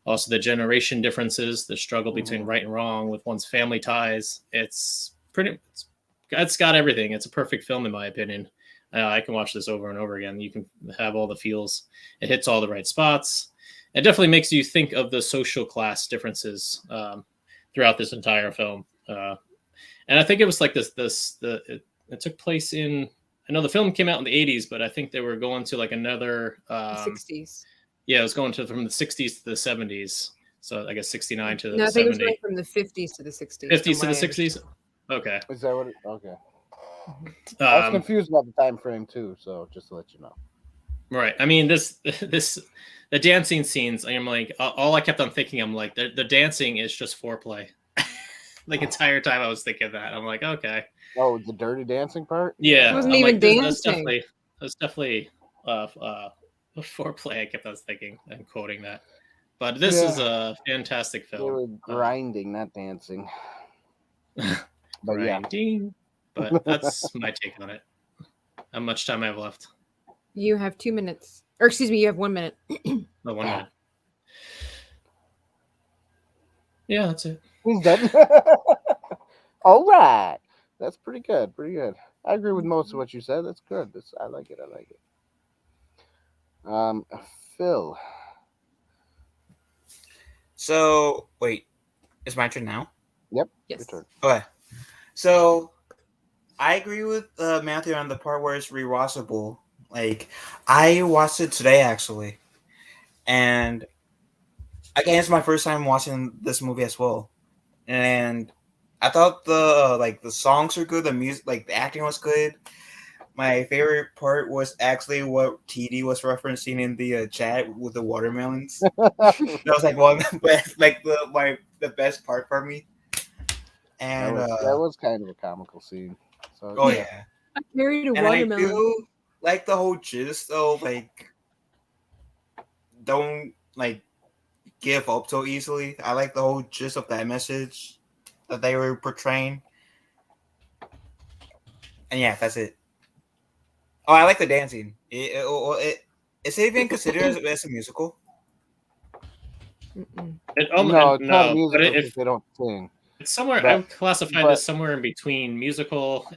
Also, the generation differences, the struggle between right and wrong with one's family ties. It's got everything. It's a perfect film, in my opinion. I can watch this over and over again. You can have all the feels. It hits all the right spots. It definitely makes you think of the social class differences throughout this entire film. And I think it was like it took place in, I know the film came out in the 80s, but I think they were going to like another... 60s. Yeah, it was going from the 60s to the 70s. So I guess 69 to the 70s. No, I think it was going from the 50s to the 60s. 50s to the 60s? Okay. Is that what? Okay. I was confused about the time frame too, so just to let you know. Right. I mean, the dancing scenes, I'm like, all I kept on thinking, I'm like, the dancing is just foreplay. The entire time I was thinking that. I'm like, okay. Oh, the dirty dancing part? Yeah. It wasn't even dancing. That's definitely foreplay. I kept on thinking and quoting that. But this is a fantastic film. They were grinding, not dancing. But grinding. Yeah. But that's my take on it. How much time I have left? You have 2 minutes. Or excuse me, you have 1 minute. No, 1 minute. Yeah, that's it. He's done. All right. That's pretty good. Pretty good. I agree with most of what you said. That's good. I like it. Phil. So, wait. It's my turn now? Yep. Yes. Your turn. Okay. So, I agree with Matthew on the part where it's rewatchable. Like, I watched it today, actually. And, again, it's my first time watching this movie as well. And I thought the songs were good, the music, the acting was good. My favorite part was actually what TD was referencing in the chat with the watermelons. That was one of the best part for me. And that was kind of a comical scene. So, oh yeah, I carried a and watermelon. I do like the whole gist though. Don't give up so easily. I like the whole gist of that message that they were portraying. And yeah, that's it. Oh, I like the dancing. Is it even considered as a musical? No, it's not a musical if they don't sing. It's somewhere. I would classify this somewhere in between musical.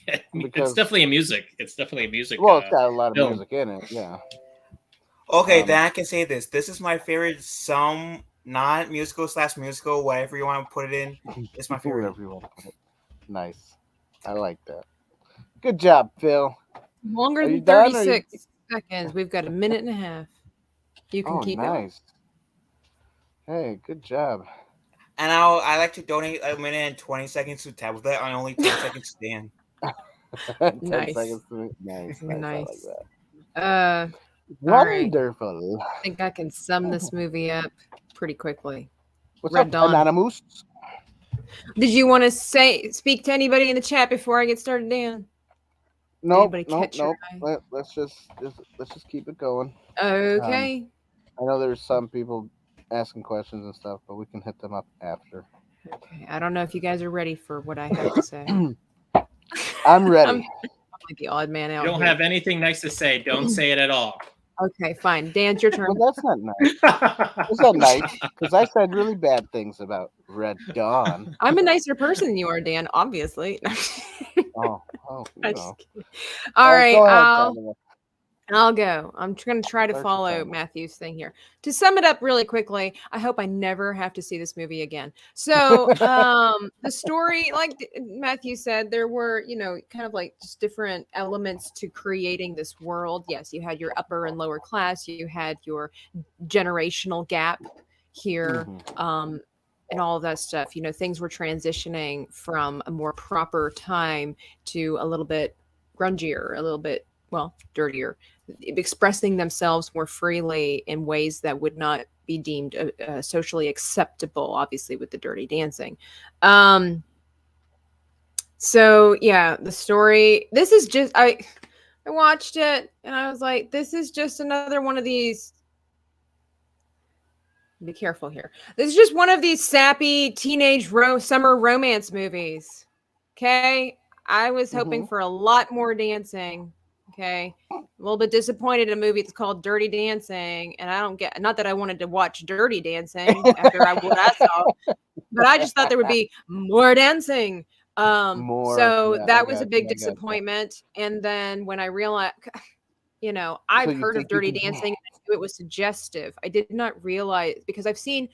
It's definitely a music. It's definitely a music. Well, it's got a lot of film. music in it. Yeah. Okay, then I can say this. This is my favorite. Not musical / musical, whatever you want to put it in. It's my favorite. Whatever you want to put it. Nice. I like that. Good job, Phil. Longer than 36 seconds. We've got a minute and a half. You can keep nice. Hey, good job. And I like to donate a minute and 20 seconds to Tabitha and only 10 seconds to Dan. 10 Nice. seconds to me. Nice. Nice. I like that. Wonderful. I think I can sum this movie up pretty quickly. What's Red up, Dawn. Anonymous? Did you want to speak to anybody in the chat before I get started, Dan? Nope. Anybody catch your eye? Let's just keep it going. Okay. I know there's some people asking questions and stuff, but we can hit them up after. Okay. I don't know if you guys are ready for what I have to say. I'm ready. I'm like the odd man out. You don't here. have anything nice to say. Don't say it at all. Okay, fine. Dan, it's your turn. Well, that's not nice. That's not nice because I said really bad things about Red Dawn. I'm a nicer person than you are, Dan, obviously. Oh, I'm just kidding. All right. I'll go. I'm going to try to Start your follow timer. Matthew's thing here. To sum it up really quickly, I hope I never have to see this movie again. So, the story, like Matthew said, there were, kind of like just different elements to creating this world. Yes, you had your upper and lower class, you had your generational gap here, and all of that stuff. Things were transitioning from a more proper time to a little bit grungier, a little bit, dirtier, expressing themselves more freely in ways that would not be deemed socially acceptable, obviously with the dirty dancing. So yeah, the story, this is just, I watched it and I was like, this is just another one of these, be careful here, this is just one of these sappy teenage summer romance movies. Okay, I was hoping for a lot more dancing. Okay, a little bit disappointed in a movie that's called Dirty Dancing, and I don't get, not that I wanted to watch Dirty Dancing after what I saw, but I just thought there would be more dancing. So that was a big disappointment. And then when I realized, I've heard of Dirty Dancing, and I knew it was suggestive. I did not realize, because I've seen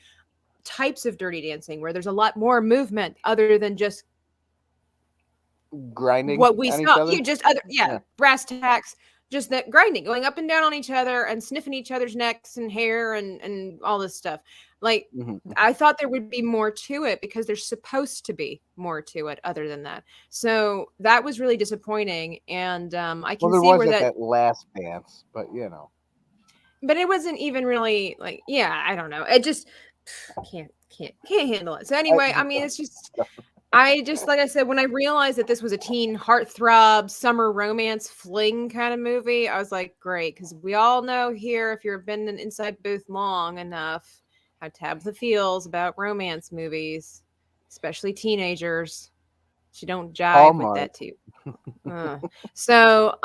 types of Dirty Dancing where there's a lot more movement other than just grinding what we on each saw. other? You just brass tacks, just that grinding, going up and down on each other and sniffing each other's necks and hair and all this stuff. Like, I thought there would be more to it because there's supposed to be more to it other than that. So that was really disappointing. And I can see where that last dance, but but it wasn't even really like, I don't know. It just can't handle it. So anyway, I mean, it's just, like I said, when I realized that this was a teen heartthrob summer romance fling kind of movie, I was like, great, because we all know here, if you've been in an inside booth long enough, how Tabitha feels about romance movies, especially teenagers. She don't jive with that too. So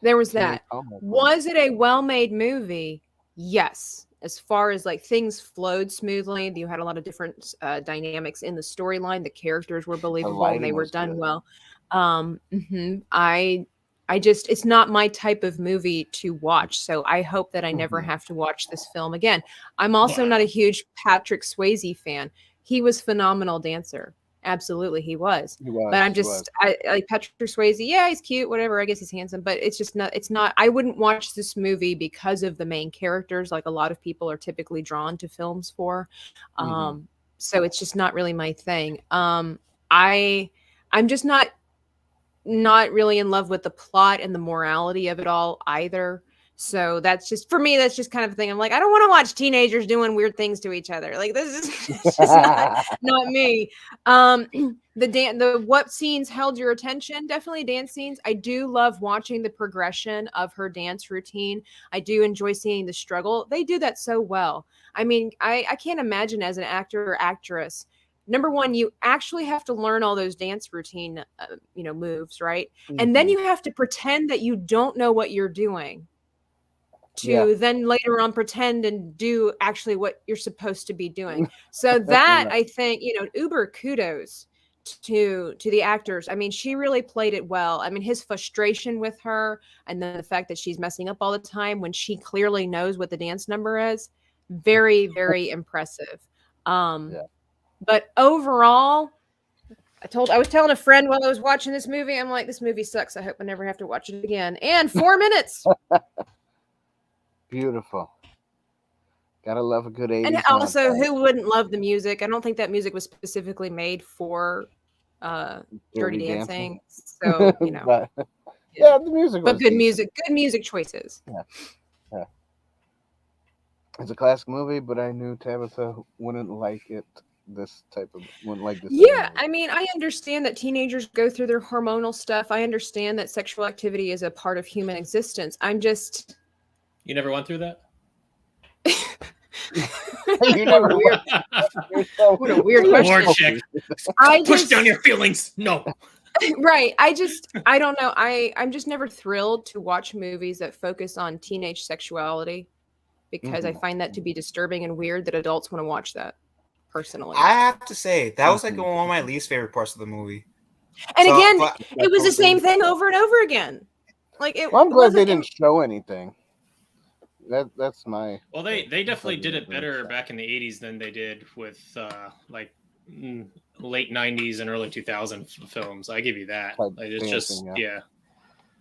there was that. Was it a well-made movie? Yes. As far as like things flowed smoothly, you had a lot of different dynamics in the storyline. The characters were believable and they were done well. I just, it's not my type of movie to watch. So I hope that I never have to watch this film again. I'm also not a huge Patrick Swayze fan. He was a phenomenal dancer. Absolutely, he was. But I'm just, I like Patrick Swayze. Yeah, he's cute, whatever. I guess he's handsome, but it's just not, I wouldn't watch this movie because of the main characters, like a lot of people are typically drawn to films for. So it's just not really my thing. I'm just not really in love with the plot and the morality of it all either. So that's just, for me, that's just kind of a thing. I'm like, I don't want to watch teenagers doing weird things to each other. Like, this is just not me. What scenes held your attention? Definitely dance scenes. I do love watching the progression of her dance routine. I do enjoy seeing the struggle. They do that so well. I mean, I can't imagine as an actor or actress, number one, you actually have to learn all those dance routine, moves, right? And then you have to pretend that you don't know what you're doing to then later on pretend and do actually what you're supposed to be doing. So that I think, uber kudos to the actors. I mean, she really played it well. I mean, his frustration with her and then the fact that she's messing up all the time when she clearly knows what the dance number is, very, very impressive. But overall, I was telling a friend while I was watching this movie, I'm like, this movie sucks. I hope I never have to watch it again. And 4 minutes. Beautiful. Gotta love a good 80s. And also, who wouldn't love the music? I don't think that music was specifically made for Dirty Dancing. So, but, the music was good music choices. Yeah. It's a classic movie, but I knew Tabitha wouldn't like it. Wouldn't like this. Yeah, I mean, I understand that teenagers go through their hormonal stuff. I understand that sexual activity is a part of human existence. I'm just... You never went through that? What a weird question. Push down your feelings. No. Right. I don't know. I'm just never thrilled to watch movies that focus on teenage sexuality because I find that to be disturbing and weird that adults want to watch that, personally. I have to say, that was like one of my least favorite parts of the movie. And so, again, it was the same thing over and over again. Like it. Well, I'm it glad they wasn't- didn't show anything. That's my. Well, they definitely glad did they it didn't really better show. back in the '80s than they did with late '90s and early 2000 films. I give you that. Like Like, it's dancing, just yeah.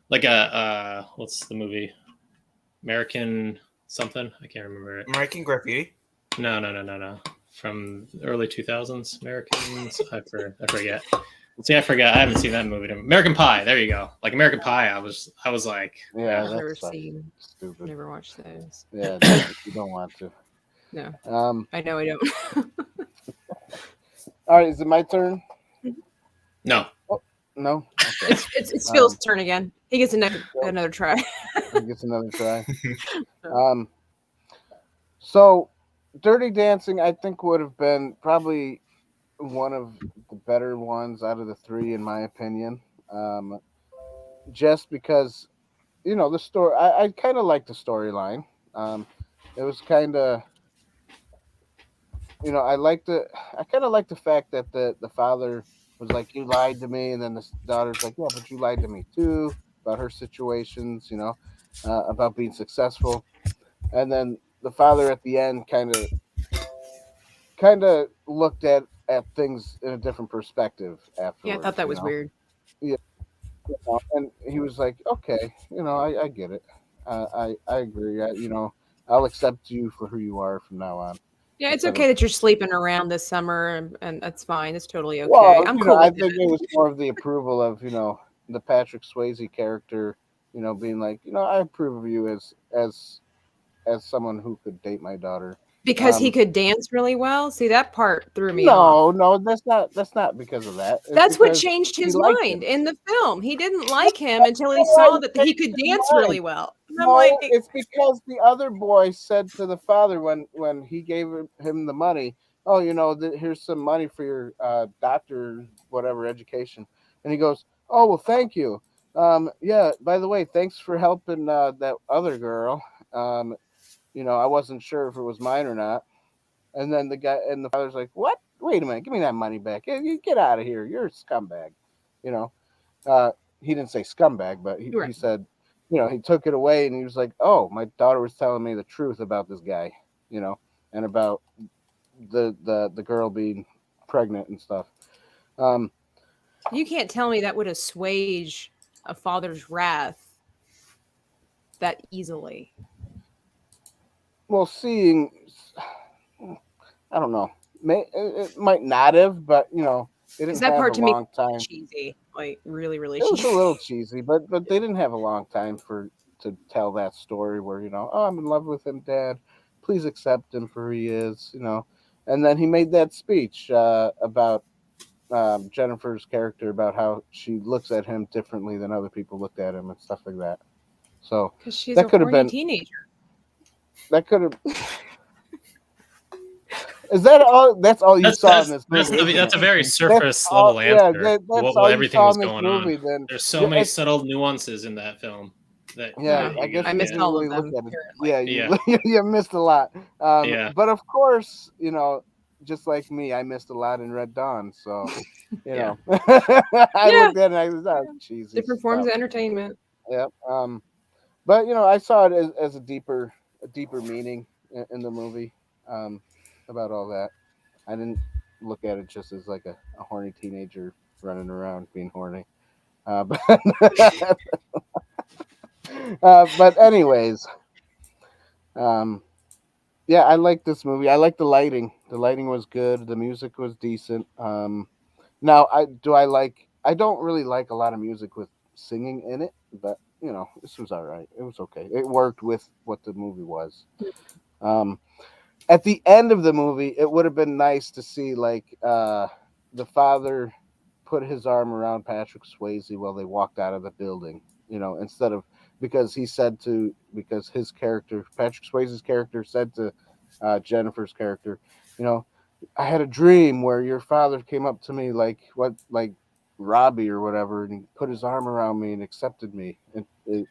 like a what's the movie? American something? I can't remember it. American Graffiti. No. From the early 2000s, Americans. I forget. See, I forgot. I haven't seen that movie. American Pie. There you go. Like American Pie. I was like, Yeah, I've never that's seen, stupid. never watched those. Yeah, you don't want to. No, I I know I don't. All right, is it my turn? no. No. Okay. It's Phil's turn again. He gets another try. He gets another try. So, Dirty Dancing, I think, would have been probably one of the better ones out of the three, in my opinion. Just because, the story, I kind of like the storyline. It was kind of, I kind of like the fact that the father was like, you lied to me, and then the daughter's like, yeah, but you lied to me too, about her situations, about being successful. And then the father at the end kind of looked at things in a different perspective afterwards. Yeah, I thought that was weird. And he was like, okay, I get it. I agree. I'll accept you for who you are from now on. Yeah, it's Instead okay of- that you're sleeping around this summer, and that's fine. It's totally okay. Well, I'm cool I with think it. it was more of the approval of, the Patrick Swayze character, being like, I approve of you as someone who could date my daughter. Because he could dance really well. See, that part threw me No, off. no, that's not because of that. It's That's what because changed he his liked mind him. in the film. He didn't like him until he saw that he could dance really well. And I'm No, like, it's because the other boy said to the father when he gave him the money, oh, here's some money for your doctor, whatever education, and he goes, oh, well, thank you. Yeah, by the way, thanks for helping that other girl. I wasn't sure if it was mine or not. And then the father's like, what? Wait a minute, give me that money back. You get out of here. You're a scumbag. He didn't say scumbag, but he Right. said, he took it away and he was like, oh, my daughter was telling me the truth about this guy, and about the girl being pregnant and stuff. you can't tell me that would assuage a father's wrath that easily. Well, seeing, I don't know, it might not have, but it didn't that have part a to me long time. Cheesy, like really, really It was cheesy. a little cheesy, but they didn't have a long time to tell that story where oh, I'm in love with him, Dad. Please accept him for who he is, And then he made that speech about Jennifer's character, about how she looks at him differently than other people looked at him and stuff like that. So Because she's that a could have horny been teenager. that could have. Is that all? That's all you saw in this movie. That's a very That's surface all- level yeah, answer. that's What all you everything saw was in this going movie. on. Then There's so many it's- subtle nuances in that film. That Yeah, you I guess gotta I missed get. all of really them, look at it. apparently. Yeah, you missed a lot. Yeah. But of course, just like me, I missed a lot in Red Dawn. So, Yeah. I Yeah. looked at it and I was cheesy. Different forms of stuff. entertainment. Yep. But I saw it as a deeper meaning in the movie about all that. I didn't look at it just as like a horny teenager running around being horny. But anyways, yeah, I like this movie. I like the lighting. The lighting was good. The music was decent. Now I don't really like a lot of music with singing in it, but this was all right. It was okay. It worked with what the movie was. At the end of the movie, it would have been nice to see like the father put his arm around Patrick Swayze while they walked out of the building, instead of because his character, Patrick Swayze's character, said to Jennifer's character, I had a dream where your father came up to me like Robbie or whatever, and he put his arm around me and accepted me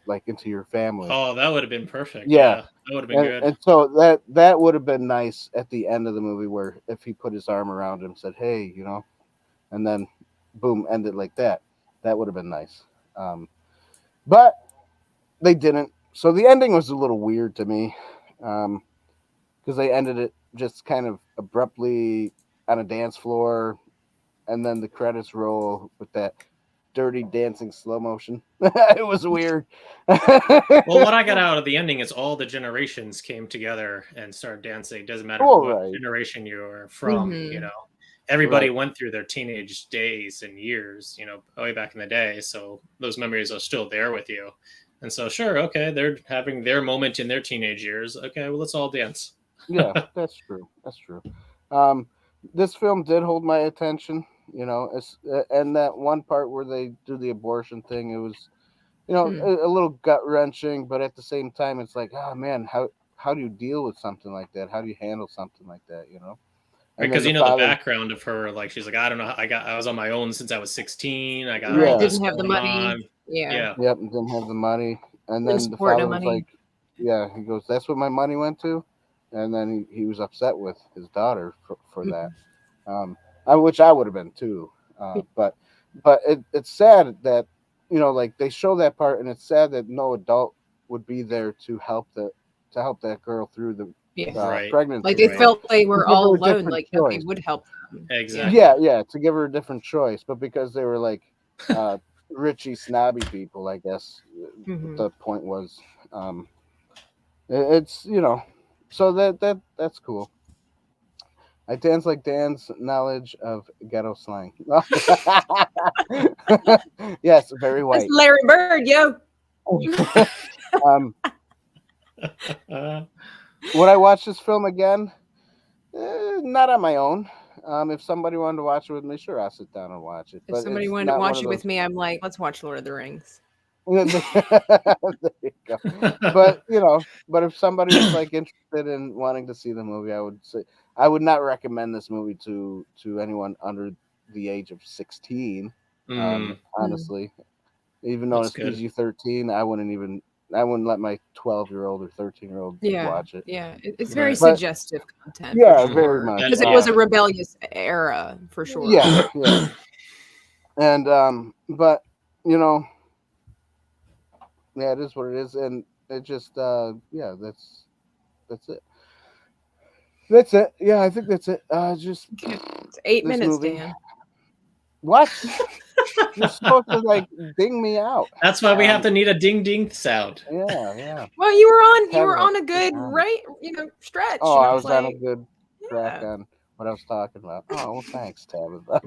like into your family. Oh, that would have been perfect. Yeah. That would have been good. And so that would have been nice at the end of the movie, where if he put his arm around him and said, hey, and then boom, ended like that. That would have been nice. But they didn't. So the ending was a little weird to me, because they ended it just kind of abruptly on a dance floor, and then the credits roll with that dirty dancing slow motion. It was weird. Well, what I got out of the ending is all the generations came together and started dancing. Doesn't matter what generation you're from, you know. Everybody went through their teenage days and years, you know, way back in the day. So those memories are still there with you. And so, sure, okay, they're having their moment in their teenage years. Okay, well, let's all dance. Yeah, that's true. That's true. This film did hold my attention, you know, and that one part where they do the abortion thing, it was, you know, a little gut wrenching, but at the same time, it's like, oh man, how do you deal with something like that? How do you handle something like that? You know, because you know the background of her, like she's like, I don't know, I was on my own since I was 16. I got all didn't have the money. On. Yeah. Yep, didn't have the money, and then the father was like, yeah, he goes, that's what my money went to, and then he was upset with his daughter for that, which I would have been too, but it's sad that, you know, like they show that part, and it's sad that no adult would be there to help that girl through the pregnancy. Like they felt they were all alone, like nobody would help them. Exactly. Yeah, to give her a different choice, but because they were like richy snobby people, I guess the point was. It's, you know, so that's cool. I dance like Dan's knowledge of ghetto slang. Yes, very white. That's Larry Bird, yo. Would I watch this film again? Not on my own. If somebody wanted to watch it with me, sure, I'll sit down and watch it. If somebody wanted to watch it with me, I'm like, let's watch Lord of the Rings. There you go. But if somebody was like interested in wanting to see the movie, I would not recommend this movie to anyone under the age of 16. Honestly, even though it's PG-13, I wouldn't let my 12-year-old or 13-year-old watch it. Yeah, it's very suggestive content. Yeah, very much. Because it was a rebellious era for sure. Yeah. And but yeah, it is what it is, and it just that's it. That's it. Yeah, I think that's it. Just it's 8 minutes, movie. Dan. What? You're supposed to like ding me out. That's why we have to need a ding ding sound. Yeah. Well, you were on a good stretch. Oh, I was on a good track on what I was talking about. Oh, well, thanks, Tabitha.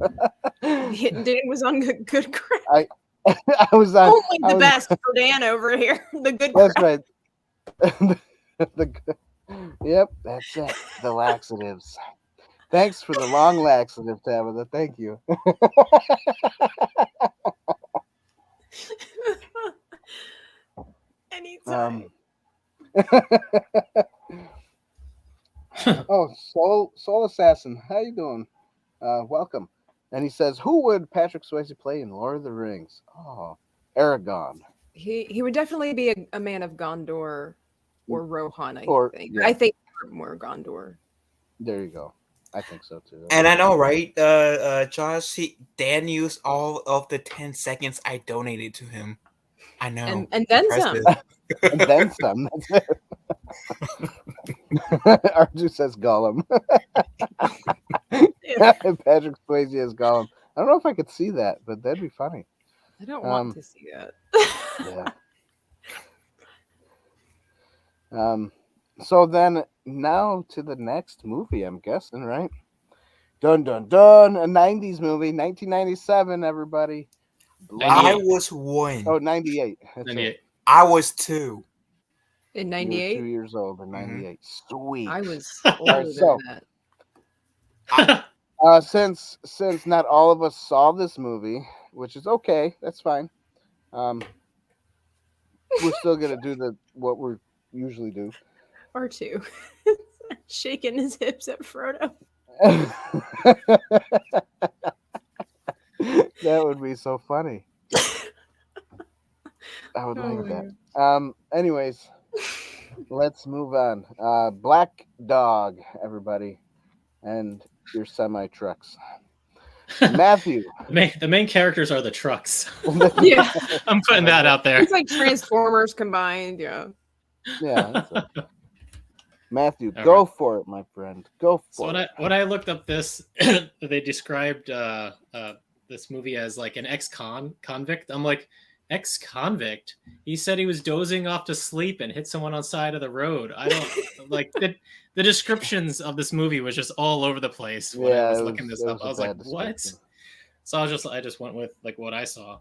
Dan was on good crack. I was on only the best for Dan over here. The good crack. That's right. Yep, that's it. The laxatives. Thanks for the long laxative, Tabitha. Thank you. Anytime. Soul Assassin. How you doing? Welcome. And he says, who would Patrick Swayze play in Lord of the Rings? Oh, Aragorn. He would definitely be a man of Gondor or Rohan, I think. Yeah. I think more Gondor. There you go. I think so too. And I know, right, Josh? Dan used all of the 10 seconds I donated to him. I know. And then some. And then some. That's it. Arju says Gollum. Patrick Swayze as Gollum. I don't know if I could see that, but that'd be funny. I don't want to see that. Yeah. So then now to the next movie, I'm guessing, right? Dun dun dun, a 90s movie, 1997, everybody. I was 1. Oh, 98. That's 98. Right. I was 2. In 98? 2 years old in 98. Sweet. I was older than that. Since not all of us saw this movie, which is okay, that's fine. We're still gonna do what we usually do. R2 shaking his hips at Frodo. That would be so funny. I would like that. Anyways, let's move on. Black Dog, everybody, and your semi trucks. Matthew. The main characters are the trucks. Yeah, I'm putting that out there. it's like Transformers combined. Yeah. Yeah. That's it. Matthew, All go right. for it, my friend. Go So for it. when I looked up this, they described this movie as like an ex-convict. I'm like, ex-convict? He said he was dozing off to sleep and hit someone on the side of the road. I don't like the descriptions of this movie was just all over the place when I was looking this up. I was like, what? So I just went with like what I saw.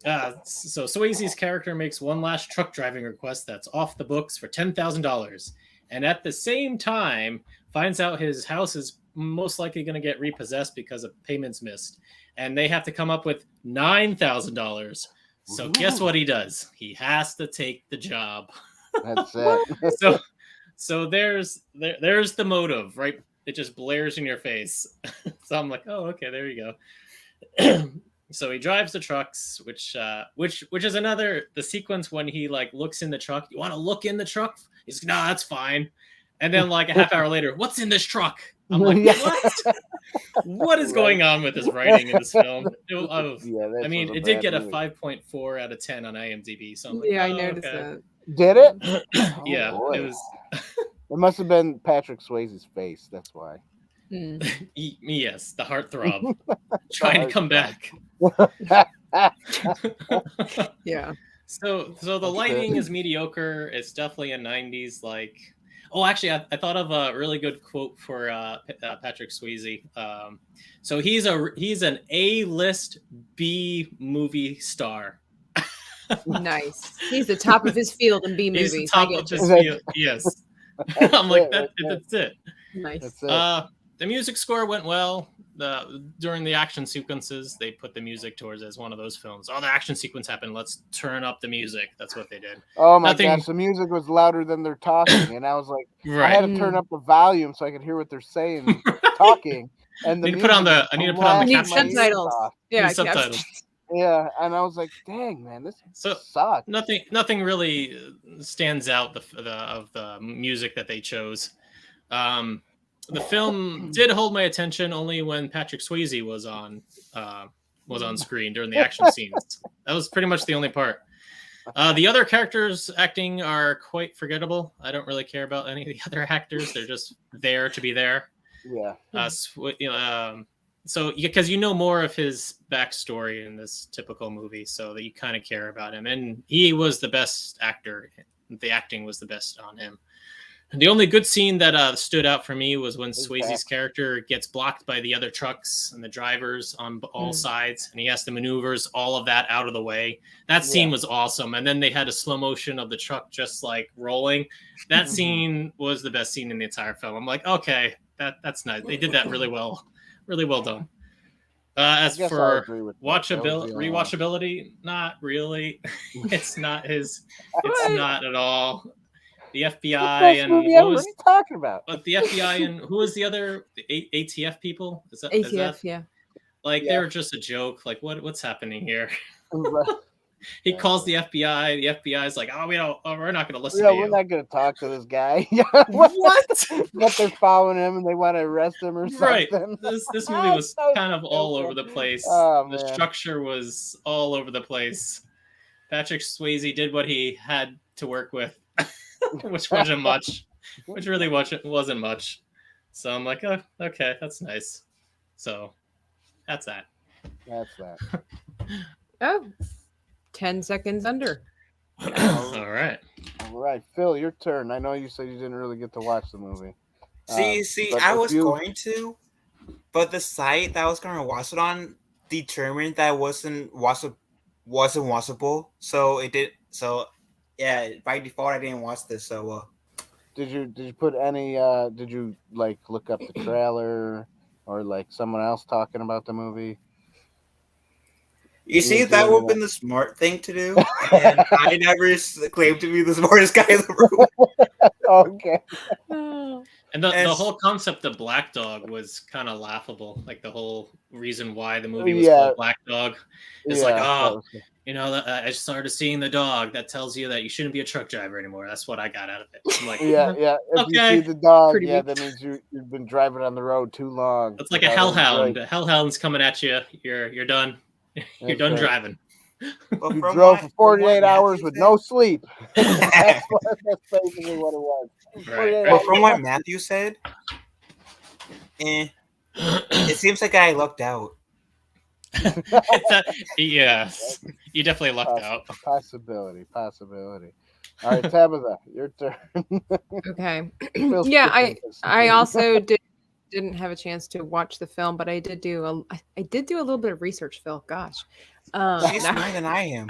So Swayze's character makes one last truck driving request that's off the books for $10,000, and at the same time finds out his house is most likely going to get repossessed because of payments missed, and they have to come up with $9,000. So guess what he does? He has to take the job. That's it. So there's the motive, right? It just blares in your face. So I'm like, oh, okay, there you go. So he drives the trucks, which is another the sequence when he like looks in the truck. You want to look in the truck? He's like, no, that's fine. And then like a half hour later, what's in this truck? I'm like, what? What is going on with this writing in this film? I mean, it did get a 5.4 out of 10 on IMDb. So I'm like, Yeah, I noticed okay. that. Did it? Yeah, boy. it was. It must have been Patrick Swayze's face. That's why. Yes, the heartthrob trying to come back. Yeah. So the lighting is mediocre. It's definitely a 90s like. Oh, actually, I thought of a really good quote for Patrick Swayze. So he's an A-list B movie star. Nice. He's the top of his field in B movies. He's the top of his field. Yes. I'm like that's it. Nice. That's it. The music score went well. During the action sequences, they put the music towards as one of those films. Oh, the action sequence happened. Let's turn up the music. That's what they did. Oh my gosh, the music was louder than they're talking, and I was like, right. I had to turn up the volume so I could hear what they're saying, talking. And I need to put on the subtitles. Yeah, subtitles. Yeah, and I was like, dang man, this sucks. Nothing really stands out of the music that they chose. The film did hold my attention only when Patrick Swayze was on screen during the action scenes. That was pretty much the only part. The other characters acting are quite forgettable. I don't really care about any of the other actors. They're just there to be there. Yeah. So because you know more of his backstory in this typical movie, so that you kind of care about him. And he was the best actor. The acting was the best on him. The only good scene that stood out for me was when Swayze's character gets blocked by the other trucks and the drivers on all sides, and he has to maneuvers all of that out of the way. That scene was awesome. And then they had a slow motion of the truck just like rolling. That scene was the best scene in the entire film. I'm like, okay, that's nice. They did that really well. Really well done. As for rewatchability, not really. It's not his. It's not at all. The FBI and what are you talking about? But the FBI and who was the other ATF people? Is that ATF? Yeah. Like they were just a joke. Like what's happening here? He calls the FBI. The FBI is like, we're not going to listen to you. We're not going to talk to this guy. What? But they're following him and they want to arrest him or something. Right. This movie was kind of all over the place. The structure was all over the place. Patrick Swayze did what he had to work with. Which wasn't much. Which really wasn't much. So I'm like, oh, okay, that's nice. So that's that. That's that. Oh, 10 seconds under. All right. All right, Phil, your turn. I know you said you didn't really get to watch the movie. See, I was going to, but the site that I was going to watch it on determined that it wasn't watchable. So it did. So yeah, by default, I didn't watch this. So did you put any? Did you like look up the trailer or like someone else talking about the movie? You see, that would have been the smart thing to do. And I never claimed to be the smartest guy in the room. Okay. And the whole concept of Black Dog was kind of laughable. Like the whole reason why the movie was called Black Dog. It's I started seeing the dog. That tells you that you shouldn't be a truck driver anymore. That's what I got out of it. I'm like, Yeah. If you Okay. see the dog, Pretty yeah, much. that means you've been driving on the road too long. it's like a without any hellhound. brakes. A hellhound's coming at you. You're done. You're That's done right. driving. But You from drove what- for from what 48 hours Matthew with said- no sleep. That's basically what it was. Right. 48 Well, hours. from what Matthew said, it seems like I lucked out. Yes, you definitely lucked out. Possibility. All right, Tabitha, your turn. Okay. Phil's Yeah, skipping this. I also didn't have a chance to watch the film, but I did do a little bit of research, Phil. Gosh. She's now- smarter than I am.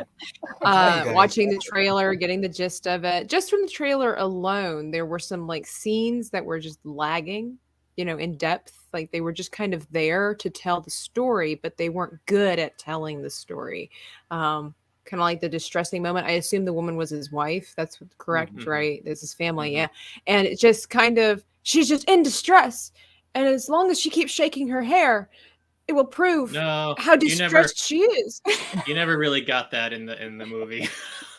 tell you guys. watching the trailer, getting the gist of it. Just from the trailer alone, there were some like scenes that were just lagging, in depth. Like they were just kind of there to tell the story, but they weren't good at telling the story. Kind of like the distressing moment. I assume the woman was his wife. That's correct, Mhm. right? This is family, Mhm. yeah. And it just kind of, she's just in distress. And as long as she keeps shaking her hair, it will prove No, how you never, distressed she is. you never really got that in the movie.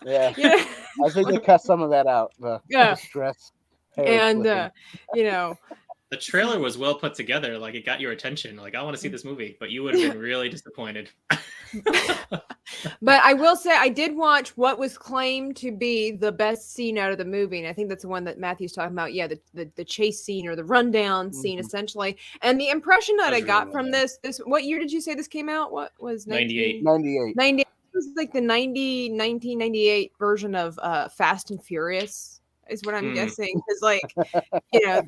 Yeah, Yeah. I think they cut some of that out. The Yeah. stress. hair And flipping. The trailer was well put together. Like it got your attention. Like I want to see this movie, but you would have been really disappointed. but I will say I did watch what was claimed to be the best scene out of the movie, and I think that's the one that Matthew's talking about. Yeah, the chase scene or the rundown scene, Mhm. essentially. And the impression that That I was got really from well this, what year did you say this came out? What was 98. 98. 90? It was like the 1998 version of Fast and Furious, is what I'm Hmm. guessing. Because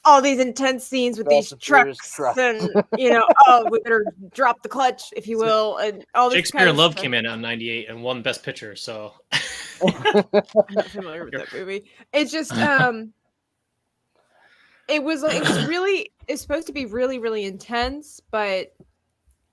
all these intense scenes with Fast these and Furious trucks, trucks. and we better drop the clutch, if you will, and all this Shakespeare kind in of Love stuff. came in on 98 and won Best Picture. So I'm not familiar with that movie. It's just it was really, it's supposed to be really, really intense, but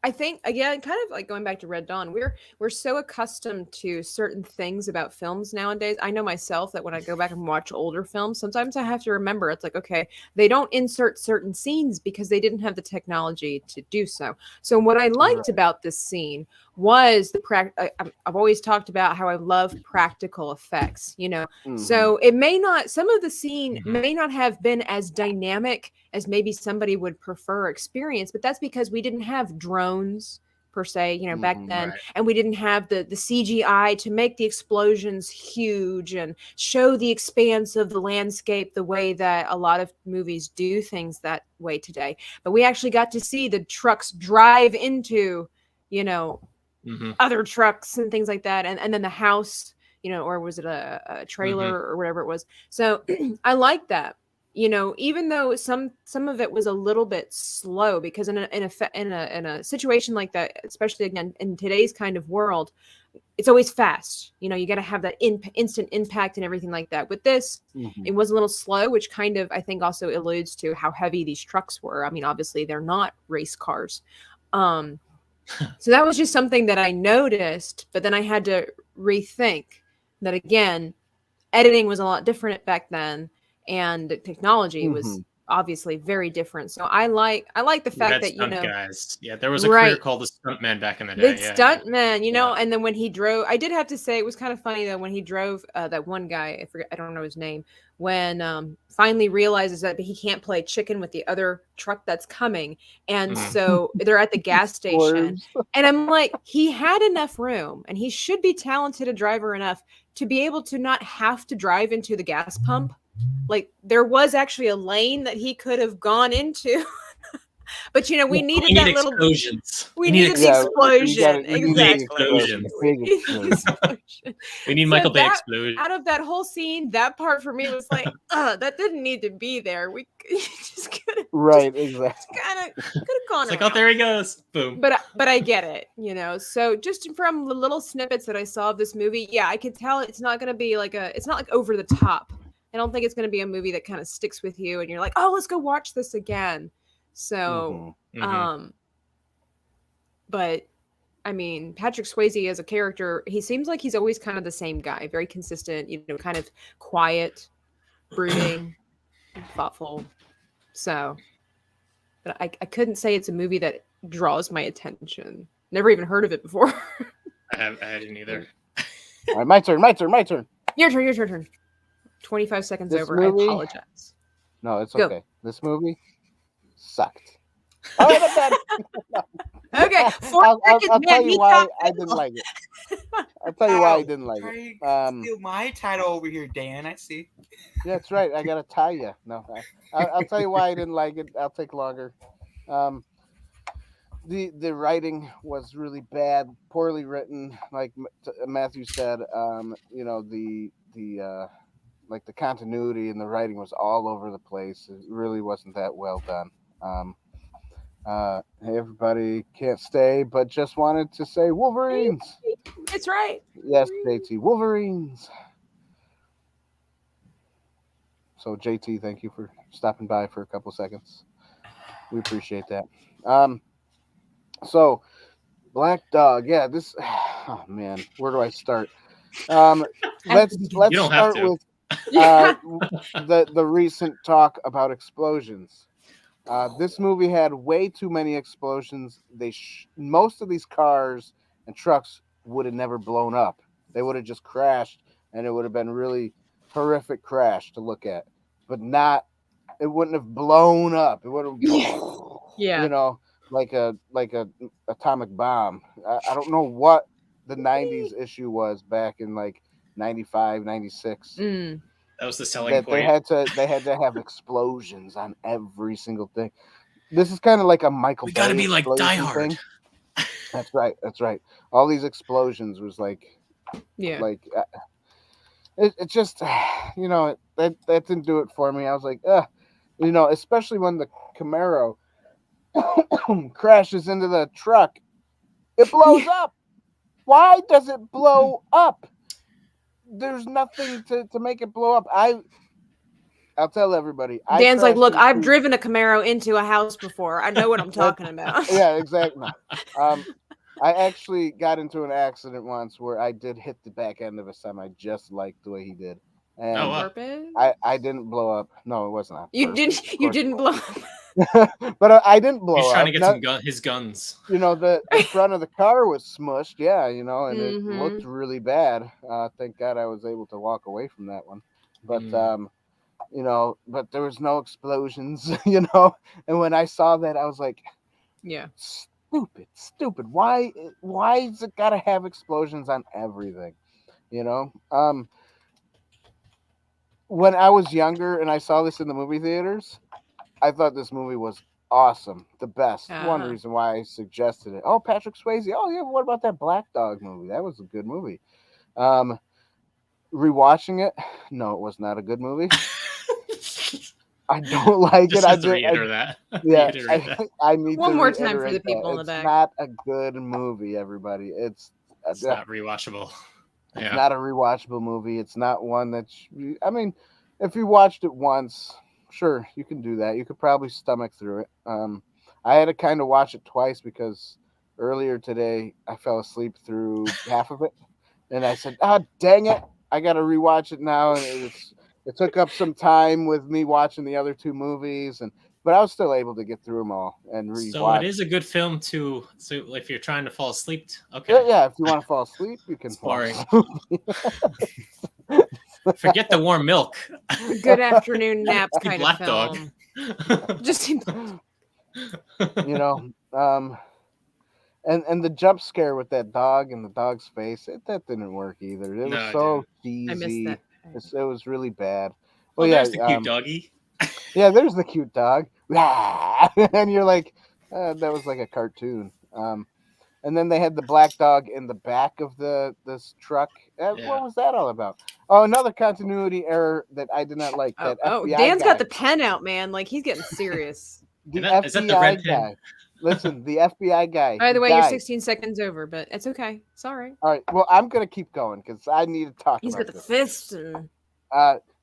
I think again, kind of like going back to Red Dawn, we're so accustomed to certain things about films nowadays. I know myself that when I go back and watch older films, sometimes I have to remember it's like, okay, they don't insert certain scenes because they didn't have the technology to do so. So what I liked about this scene was I've always talked about how I love practical effects, Mhm. So it may not, some of the scene Mhm. may not have been as dynamic as maybe somebody would prefer experience, but that's because we didn't have drones per se, back Mhm. then, Right. and we didn't have the CGI to make the explosions huge and show the expanse of the landscape the way that a lot of movies do things that way today. But we actually got to see the trucks drive into, Mhm. other trucks and things like that, and then the house, or was it a trailer or whatever it was. So I like that, even though some of it was a little bit slow, because in a situation like that, especially again in today's kind of world, it's always fast. You got to have that instant impact and everything like that. With this, Mhm. it was a little slow, which kind of I think also alludes to how heavy these trucks were. I mean, obviously they're not race cars. So that was just something that I noticed, but then I had to rethink that again, editing was a lot different back then, and the technology was Mhm. obviously very different. So I like the You fact had that stunt guys. Yeah, there was a career Right. called the stuntman back in the the day. Yeah, stuntman, Yeah. and then when he drove, I did have to say it was kind of funny though when he drove that one guy, I don't know his name, when finally realizes that he can't play chicken with the other truck that's coming, and Mhm. so they're at the gas station, Swerves. and I'm like, he had enough room, and he should be talented a driver enough to be able to not have to drive into the gas pump. Like there was actually a lane that he could have gone into. But we We needed need that little. explosions. We needed the Yeah, explosion. you need Exactly. explosions. Big We needed the explosion. explosion. We need So Michael Bay that- explosion. Out of that whole scene, that part for me was like, that didn't need to be there. We just could have Right, exactly. kind of could have gone It's like, around. oh, there he goes. Boom. But I get it, So just from the little snippets that I saw of this movie, yeah, I could tell it's not going to be it's not like over the top. I don't think it's going to be a movie that kind of sticks with you and you're like, oh, let's go watch this again. So, Mhm. but I mean, Patrick Swayze as a character, he seems like he's always kind of the same guy, very consistent, kind of quiet, brooding, thoughtful. So, but I couldn't say it's a movie that draws my attention. Never even heard of it before. I didn't either. All right, my turn. Your turn. 25 seconds This over. movie- I apologize. No, it's Go. okay. This movie sucked. All right, I'm done. Okay, 4 I'll seconds, tell man. you Me why talk I didn't now. like it. I'll tell you why I Ow, didn't like trying it. to steal my title over here, Dan. I see. Yeah, that's right. I gotta tie you. No, I'll tell you why I didn't like it. I'll take longer. The writing was really bad, poorly written. Like Matthew said, you know, the like the continuity and the writing was all over the place. It really wasn't that well done. Hey everybody, can't stay, but just wanted to say Wolverines. It's right. Yes, JT, Wolverines. So JT, thank you for stopping by for a couple seconds. We appreciate that. So Black Dog, yeah, this. Oh man, where do I start? Let's You don't have start to. with Yeah. the recent talk about explosions. This movie had way too many explosions. Most of these cars and trucks would have never blown up. They would have just crashed, and it would have been really horrific crash to look at. But not, it wouldn't have blown up. It would have, Yeah. you know, like a atomic bomb. I don't know what the 90s issue was back in like 95, 96. Mm. That was the selling That point. they had to have explosions on every single thing. This is kind of like a Michael We gotta Bay be like Die explosion Hard. thing. That's right. All these explosions was like Yeah. it just, you know, that didn't do it for me. I was like, you know, especially when the Camaro crashes into the truck, it blows up. Why does it blow up? There's nothing to make it blow up. I'll tell everybody. Dan's like, look, I've into- driven a Camaro into a house before. I know what I'm talking about. Yeah, exactly. I actually got into an accident once where I did hit the back end of a semi just like the way he did. And Oh, wow. Purpose? I didn't blow up. No, it wasn't. On You purpose, didn't. You didn't blow. blow. But I didn't blow He's up. trying to get his guns. You know, the front of the car was smushed. Yeah, you know, and it Mhm. looked really bad. Thank God I was able to walk away from that one. But you know, but there was no explosions. You know, and when I saw that, I was like, Yeah. stupid. Why is it gotta have explosions on everything? You know, when I was younger and I saw this in the movie theaters, I thought this movie was awesome, the best. One Ah. reason why I suggested it. Oh, Patrick Swayze. Oh yeah, what about that Black Dog movie? That was a good movie. Rewatching it, no, it was not a good movie. I don't like Just it. have to reiterate that. Yeah, Reiterate that. I need One to more time for reiterate the people that. in the It's back. not a good movie, everybody. It's not rewatchable. It's Yeah. not a rewatchable movie. It's not one that I mean, if you watched it once, sure, you can do that. You could probably stomach through it. I had to kind of watch it twice because earlier today I fell asleep through half of it, and I said, "Ah, dang it! I got to rewatch it now." And it took up some time with me watching the other two movies, but I was still able to get through them all and rewatch. So it is a good film so if you're trying to fall asleep. Okay. Yeah, if you want to fall asleep, you can. It's boring. Fall asleep. Forget the warm milk. Good afternoon nap See kind Black of Dog. film. Just You know, and the jump scare with that dog and the dog's face, that didn't work either. It No, was it so I missed cheesy. that. It was really bad. Oh, Well, yeah, there's the cute doggy. yeah, there's the cute dog, and you're like, that was like a cartoon. And then they had the black dog in the back of this truck. Yeah. What was that all about? Oh, another continuity error that I did not like. That FBI Dan's guy, got the pen out, man. Like he's getting serious. the Is that the FBI red pen? guy. Listen, the FBI guy. By the he way, you're died. 16 seconds over, but it's okay. Sorry. All right. Well, I'm gonna keep going because I need to talk He's about got the this. fist and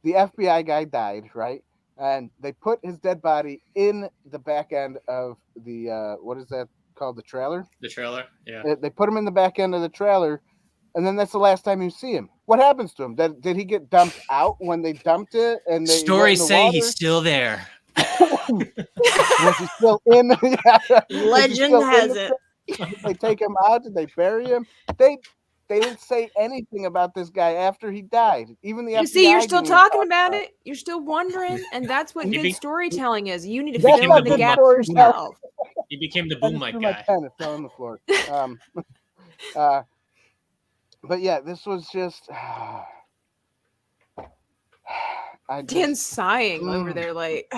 The FBI guy died, right? And they put his dead body in the back end of the what is that called? The trailer. The trailer. Yeah. They put him in the back end of the trailer, and then that's the last time you see him. What happens to him? Did he get dumped out when they dumped it? And they Stories went in the say water? he's still there. Was he still in? Yeah. Was he legend still in has the it. Did they take him out? Did they bury him? They They didn't say anything about this guy after he died. Even the You FBI see, you're still didn't even talking talk about it. You're still wondering, and that's what He good be- storytelling is. You need to That's fill not in the good gaps storytelling. yourself. He became the I boom just mic threw my guy. pen. It fell on the floor. But yeah, this was just. Dan's sighing over Mm. there, like,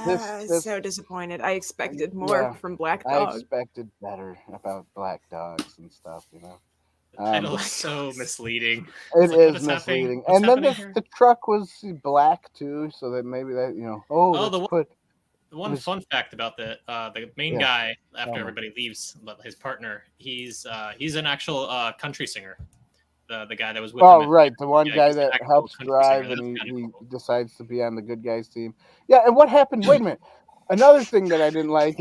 This- so disappointed. I expected more from Black I Dog. expected better about black dogs and stuff, you know. The title Black is so dogs. misleading. It It's like, what is is happening? misleading. What's And then happening here? the truck was black too, so that maybe that, you know, the one- put The one His- fun fact about the main Yeah. guy after Tell me. everybody leaves, but his partner, he's an actual country singer. The guy that was with him. Oh, at- right, the one yeah, guy he's an that actual helps country drive singer. and That's kinda he cool. decides to be on the good guys team. Yeah, and what happened? Wait a minute. Another thing that I didn't like.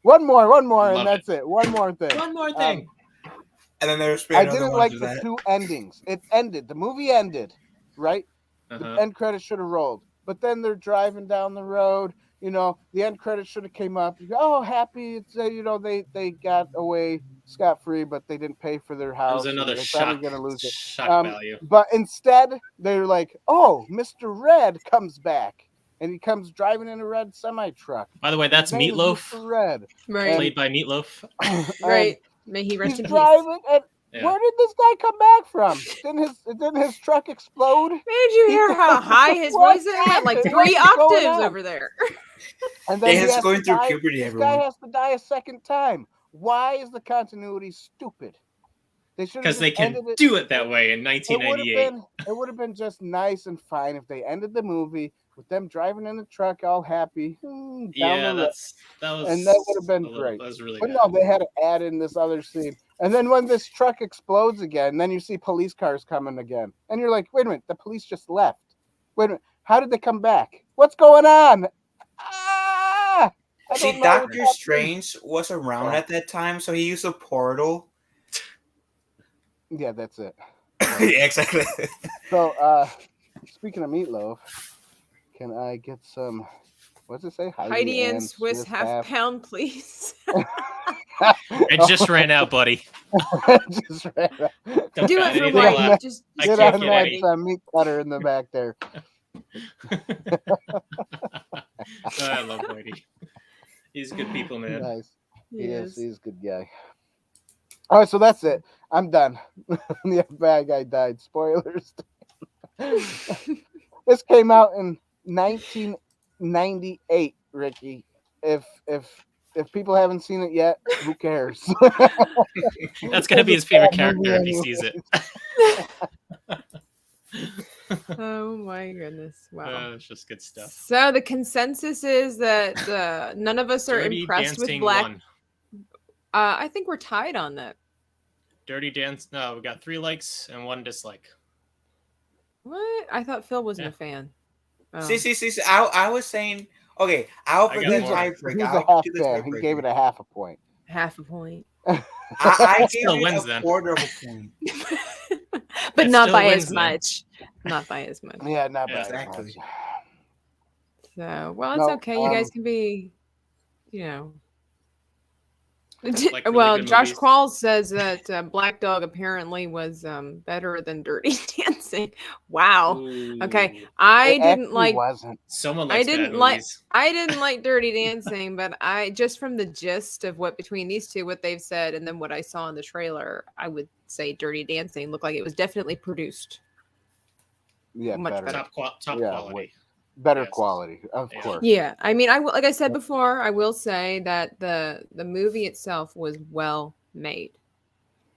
one more, Love and that's it. One more thing. One more thing. And then there's I another didn't one like to the that. two endings. It ended. The movie ended, right? The Uh-huh. end credits should have rolled. But then they're driving down the road. You know, the end credits should have came up. You go, oh, happy. It's you know, they got away scot-free, but they didn't pay for their That house. was another and they're shock. probably gonna lose it. Shock value. But instead, they're like, oh, Mr. Red comes back. And he comes driving in a red semi-truck. By the way, that's His name is Meatloaf, Mr. Red. Right, played by Meatloaf. right. May he rest He's in peace. driving, and Yeah. where did this guy come back from? Didn't his truck explode? Did you hear how high his What voice is? It went like happened? 3 What's going octaves on? over there. And then They he has has going to through die. puberty, This everyone. guy has to die a second time. Why is the continuity stupid? They should Because they can ended it. do it that way in It would 1998. have been just nice and fine if they ended the movie with them driving in the truck all happy. Down Yeah, the road. that was. And that would have been a little- great. That was really But bad. no, they had to add in this other scene. And then when this truck explodes again, then you see police cars coming again. And you're like, wait a minute, the police just left. Wait a minute, how did they come back? What's going on? Ah! I See, don't know what's Doctor happening. Strange was around Oh. at that time, so he used a portal. Yeah, that's it. Yeah, exactly. So, speaking of meatloaf, can I get some, what's it say? Heidi and Swiss half pound, please. It just ran out, buddy. Just ran out. Don't Do cut it for anything Whitey. left. Just I Get can't on get that any. meat cutter in the back there. I love Whitey. He's good people, man. Nice. He is. Yes. He's a good guy. All right, so that's it. I'm done. The bad guy died. Spoilers. This came out in 1998, Ricky. If people haven't seen it yet, who cares? That's gonna be his favorite character if he sees it. Oh my goodness! Wow. It's just good stuff. So the consensus is that none of us are Dirty impressed with Dancing Black. won. I think we're tied on that. Dirty Dance. No, we got 3 likes and 1 dislike. What? I thought Phil wasn't Yeah. a fan. Oh. See. I was saying, okay, I'll I bring got the more. tiebreaker. He's a I'll half do the fan. He gave it a half a point. Half a point, I gave Still it wins a then. quarter of a point. but It not still by wins as then. much. Not by as much. Yeah, not Yeah, bad. exactly. So well, it's No, okay. You guys can be, you know. Like really Well, good Josh movies. Qualls says that Black Dog apparently was better than Dirty Dancing. Wow. Okay, Ooh. I It didn't actually like. wasn't. Someone I likes didn't bad like- movies. I didn't like Dirty Dancing, but I just from the gist of what between these two, what they've said, and then what I saw in the trailer, I would say Dirty Dancing looked like it was definitely produced. Yeah, Much better. better. Top Yeah, quality. Better Yes. quality, of Yeah. course. Yeah, I mean, like I said before, I will say that the movie itself was well made.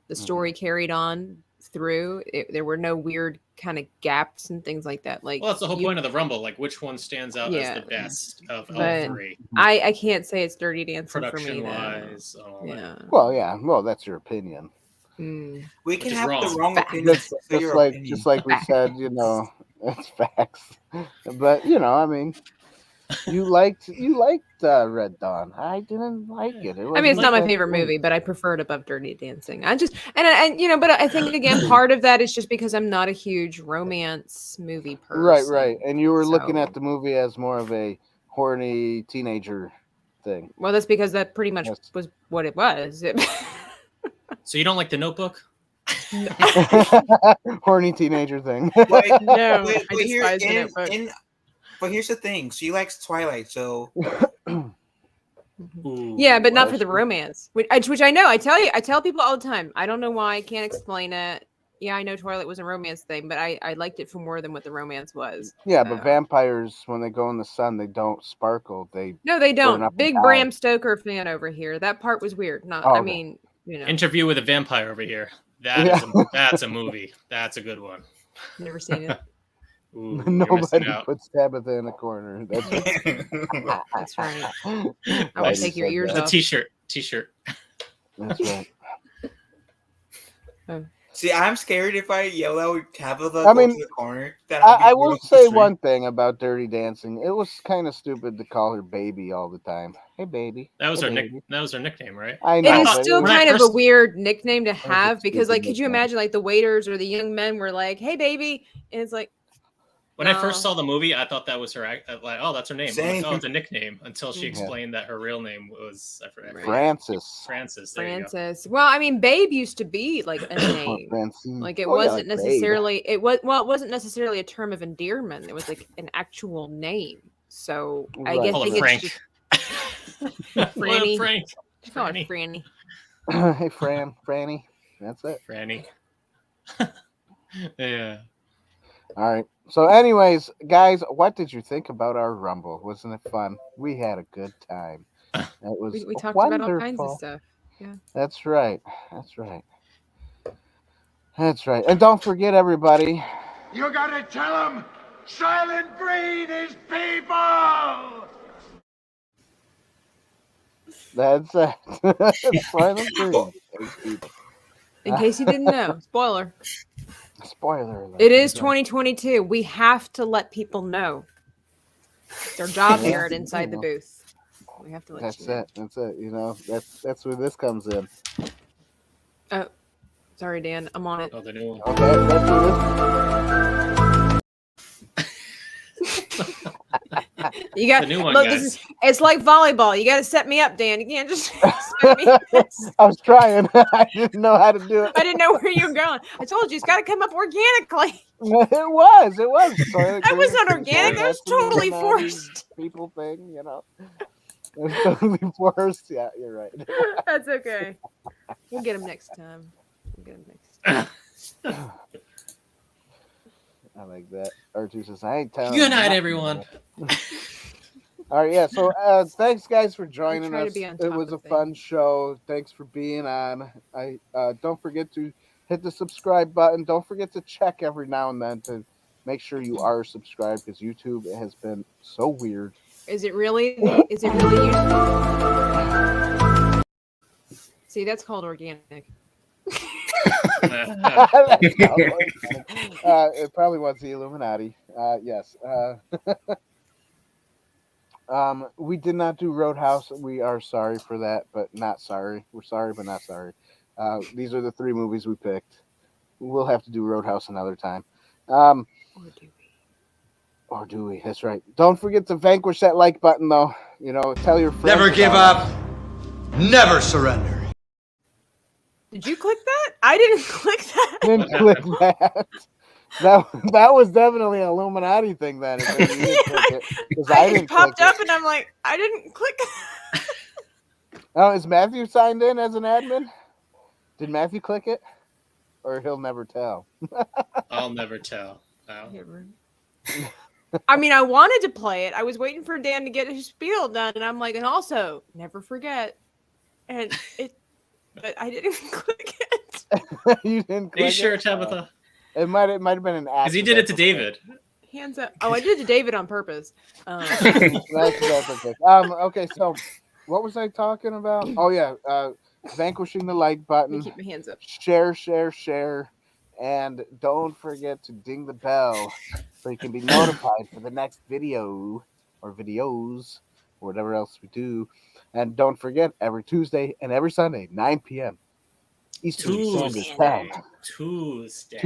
The story carried on through. There were no weird kind of gaps and things like that. Like, Well, that's the whole you- point of the Rumble. Like, which one stands out Yeah. as the best of all But 3, I can't say it's Dirty Dancing for me. production though. wise? All that. Yeah. Well, yeah. Well, that's your opinion. Mm. We can is have the wrong. wrong Facts. opinion. Just, for your opinion. just like we said, you know, it's facts. But you know, I mean, you liked Red Dawn. I didn't like it. I mean, it's not my favorite movie, but I prefer it above Dirty Dancing. I just and you know, but I think again, part of that is just because I'm not a huge romance movie person. Right. And you were looking So- at the movie as more of a horny teenager thing. Well, that's because that pretty much Yes. was what it was. So you don't like The Notebook? Horny teenager thing. No, But I here, despise the Notebook. but here's the thing: she likes Twilight, so Yeah, but not Well, for the romance, which I know. I tell people all the time. I don't know why. I can't explain it. Yeah, I know Twilight was a romance thing, but I liked it for more than what the romance was. Yeah, but So. vampires, when they go in the sun, they don't sparkle. No, they burn up don't. and Big die. Bram Stoker fan over here. That part was weird. Not, Oh, I okay. mean, you know, Interview with a Vampire over here. That's a movie. That's a good one. never seen it. Ooh, you're missing Nobody out. puts Tabitha in a corner. That's That's right. I will Whitey take your said ears that. The off. T-shirt. That's right. see, I'm scared if I yell out Tabitha I mean, go to the corner. That I'll be I thrown will off the say street. one thing about Dirty Dancing. It was kind of stupid to call her baby all the time. Hey, baby. That was Hey, her baby. That was her nickname, right? I It know. is but still when I kind of a first- weird nickname to was a have because, like, stupid could you nickname. imagine, like, the waiters or the young men were like, "Hey, baby," and it's like, When I first no. saw the movie, I thought that was her. Like, oh, that's her name. I'm Same. like, oh, it's a nickname. Until she Yeah. explained that her real name was I forget. Francis. Francis. There you go. Francis. Well, I mean, Babe used to be like a Or name. Francine. Like it Oh, yeah, wasn't like Babe. necessarily it wasn't necessarily a term of endearment. It was like an actual name. So I Right. guess Call I her think Frank. it's just Franny. Franny. Frank. Just call her Franny. Franny. Hey, Franny. That's it. Franny. Yeah. All right. So, anyways, guys, what did you think about our Rumble? Wasn't it fun? We had a good time. It was We talked wonderful. about all kinds of stuff. Yeah. That's right. That's right. That's right. And don't forget, everybody. You gotta tell him Silent Breed is people! That's it. Silent Breed is people. In case you didn't know, spoiler. Spoiler alert. It is That's right. 2022. We have to let people know. It's our job here at Yeah, Inside the you know. Booth. We have to let That's you know. it. That's it. You know, that's where this comes in. Oh, sorry, Dan. I'm on it. Oh, the new one. Okay, that's where You got The new one, look. guys. It's like volleyball. You got to set me up, Dan. You can't just set me up. I was trying. I didn't know how to do it. I didn't know where you were going. I told you it's got to come up organically. It was. That was not organic. That was totally forced. People thing, you know. It was totally forced. Yeah, you're right. That's okay. We'll get him next time. We'll get him next time. I like that. R2 says, I ain't telling Good night, nothing. everyone. All right, yeah. So thanks, guys, for joining try to us. be on It top was a of fun show. Thanks for being on. I don't forget to hit the subscribe button. Don't forget to check every now and then to make sure you are subscribed because YouTube has been so weird. Is it really? Is it really useful? See, that's called organic. It probably was the Illuminati. Yes. We did not do Roadhouse. We are sorry for that, but not sorry. We're sorry, but not sorry. These are the 3 movies we picked. We'll have to do Roadhouse another time. Or do we? Or do we? That's right. Don't forget to vanquish that like button, though. You know, tell your friends. Never give about up. Never surrender. Did you click that? I didn't click that. it. Didn't click that. That was definitely an Illuminati thing then. If you didn't click it, 'cause I It didn't popped click up, and I'm like, I didn't click. Oh, is Matthew signed in as an admin? Did Matthew click it? Or he'll never tell. I'll never tell. No. I mean, I wanted to play it. I was waiting for Dan to get his spiel done, and I'm like, and also, never forget. And but I didn't even click it. You didn't click Are you sure, it? Tabitha? It might have been an Because he did it to accidental David. Hands up. Oh, I did it to David on purpose. click. That's okay. Okay, so what was I talking about? Oh yeah, vanquishing the like Let me button. keep my hands up. Share, and don't forget to ding the bell so you can be notified for the next video or videos or whatever else we do. And don't forget, every Tuesday and every Sunday, 9 p.m. Eastern Standard Time. Tuesday.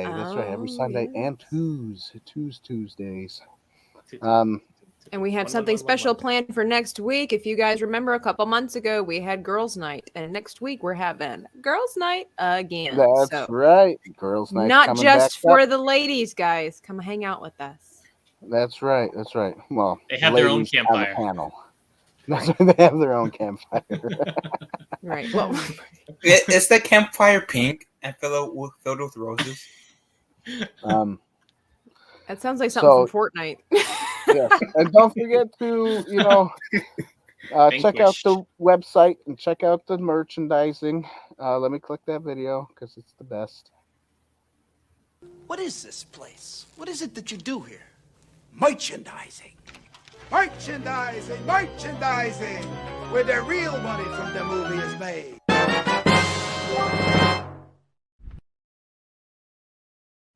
That's right. Every Oh, Sunday yes. and Tuesdays. And we have something special planned for next week. If you guys remember, a couple months ago, we had Girls' Night. And next week, we're having Girls' Night again. That's right. Girls' Night not coming just back for up. the ladies, guys. Come hang out with us. That's right. That's right. Well, They have their own ladies on the campfire. panel. That's why they have their own campfire. Right. Well, Is the campfire pink and filled with roses? that sounds like something So- from Fortnite. Yes, and don't forget to check out the website and check out the merchandising. Let me click that video because it's the best. What is this place? What is it that you do here? Merchandising. Merchandising, merchandising, where the real money from the movie is made.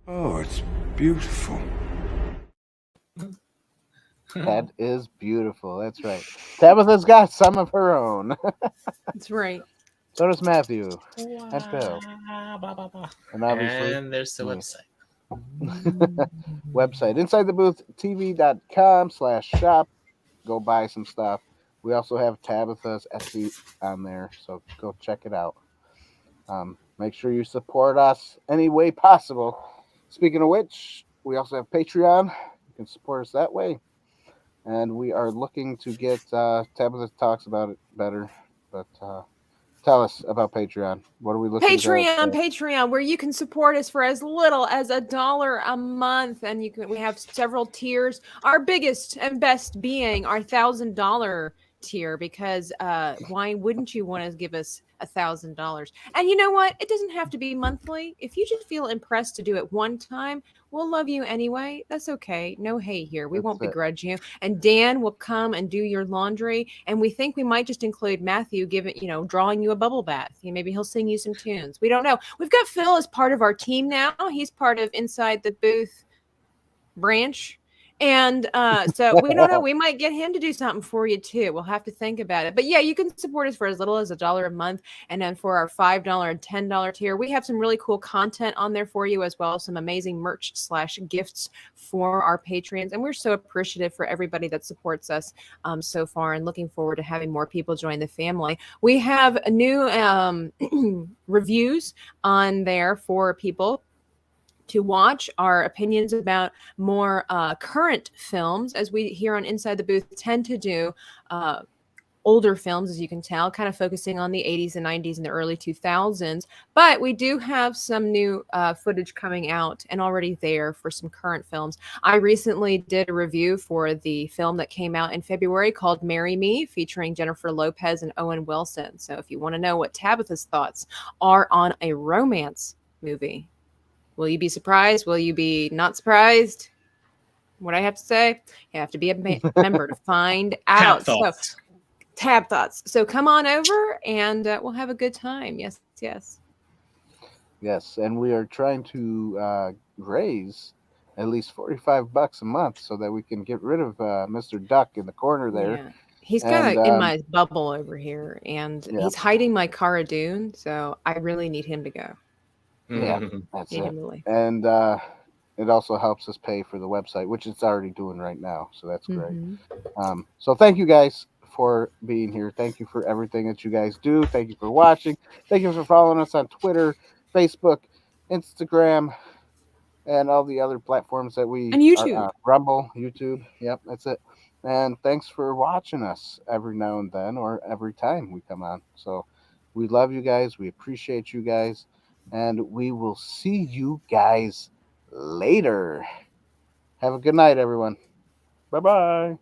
Oh, it's beautiful. That is beautiful. That's right. Tabitha's got some of her own. That's right. So does Matthew and Phil. And obviously, And there's the me. website. Website InsideTheBoothTV.com/shop. Go buy some stuff. We also have Tabitha's Etsy on there, so go check it out. Make sure you support us any way possible. Speaking of which, we also have Patreon. You can support us that way. And we are looking to get Tabitha talks about it better. But tell us about Patreon. What are we looking Patreon, where you can support us for as little as $1 a month, and we have several tiers. Our biggest and best being our $1,000 tier, because why wouldn't you want to give us $1,000? And you know what? It doesn't have to be monthly. If you just feel impressed to do it one time, we'll love you anyway. That's okay. No hate here. We won't begrudge you. And Dan will come and do your laundry. And we think we might just include Matthew drawing you a bubble bath. Maybe he'll sing you some tunes. We don't know. We've got Phil as part of our team now. He's part of Inside the Booth branch. And so we don't know. We might get him to do something for you too. We'll have to think about it. But yeah, you can support us for as little as $1 a month. And then for our $5 and $10 tier, we have some really cool content on there for you, as well as some amazing merch/gifts for our patrons. And we're so appreciative for everybody that supports us so far, and looking forward to having more people join the family. We have new reviews on there for people to watch, our opinions about more current films, as we here on Inside the Booth tend to do older films, as you can tell, kind of focusing on the 80s and 90s and the early 2000s. But we do have some new footage coming out and already there for some current films. I recently did a review for the film that came out in February called Marry Me, featuring Jennifer Lopez and Owen Wilson. So if you want to know what Tabitha's thoughts are on a romance movie, will you be surprised? Will you be not surprised? What I have to say? You have to be a member to find out. Tab thoughts. So come on over and we'll have a good time. Yes, yes. Yes, and we are trying to raise at least $45 a month so that we can get rid of Mr. Duck in the corner there. Yeah. He's kind of in my bubble over here, and he's hiding my Cara Dune, so I really need him to go. Yeah, that's it. And it also helps us pay for the website, which it's already doing right now. So that's great. So thank you guys for being here. Thank you for everything that you guys do. Thank you for watching. Thank you for following us on Twitter, Facebook, Instagram, and all the other platforms that we and YouTube. Are on. Rumble, YouTube. Yep, that's it. And thanks for watching us every now and then, or every time we come on. So we love you guys. We appreciate you guys. And we will see you guys later. Have a good night, everyone. Bye-bye.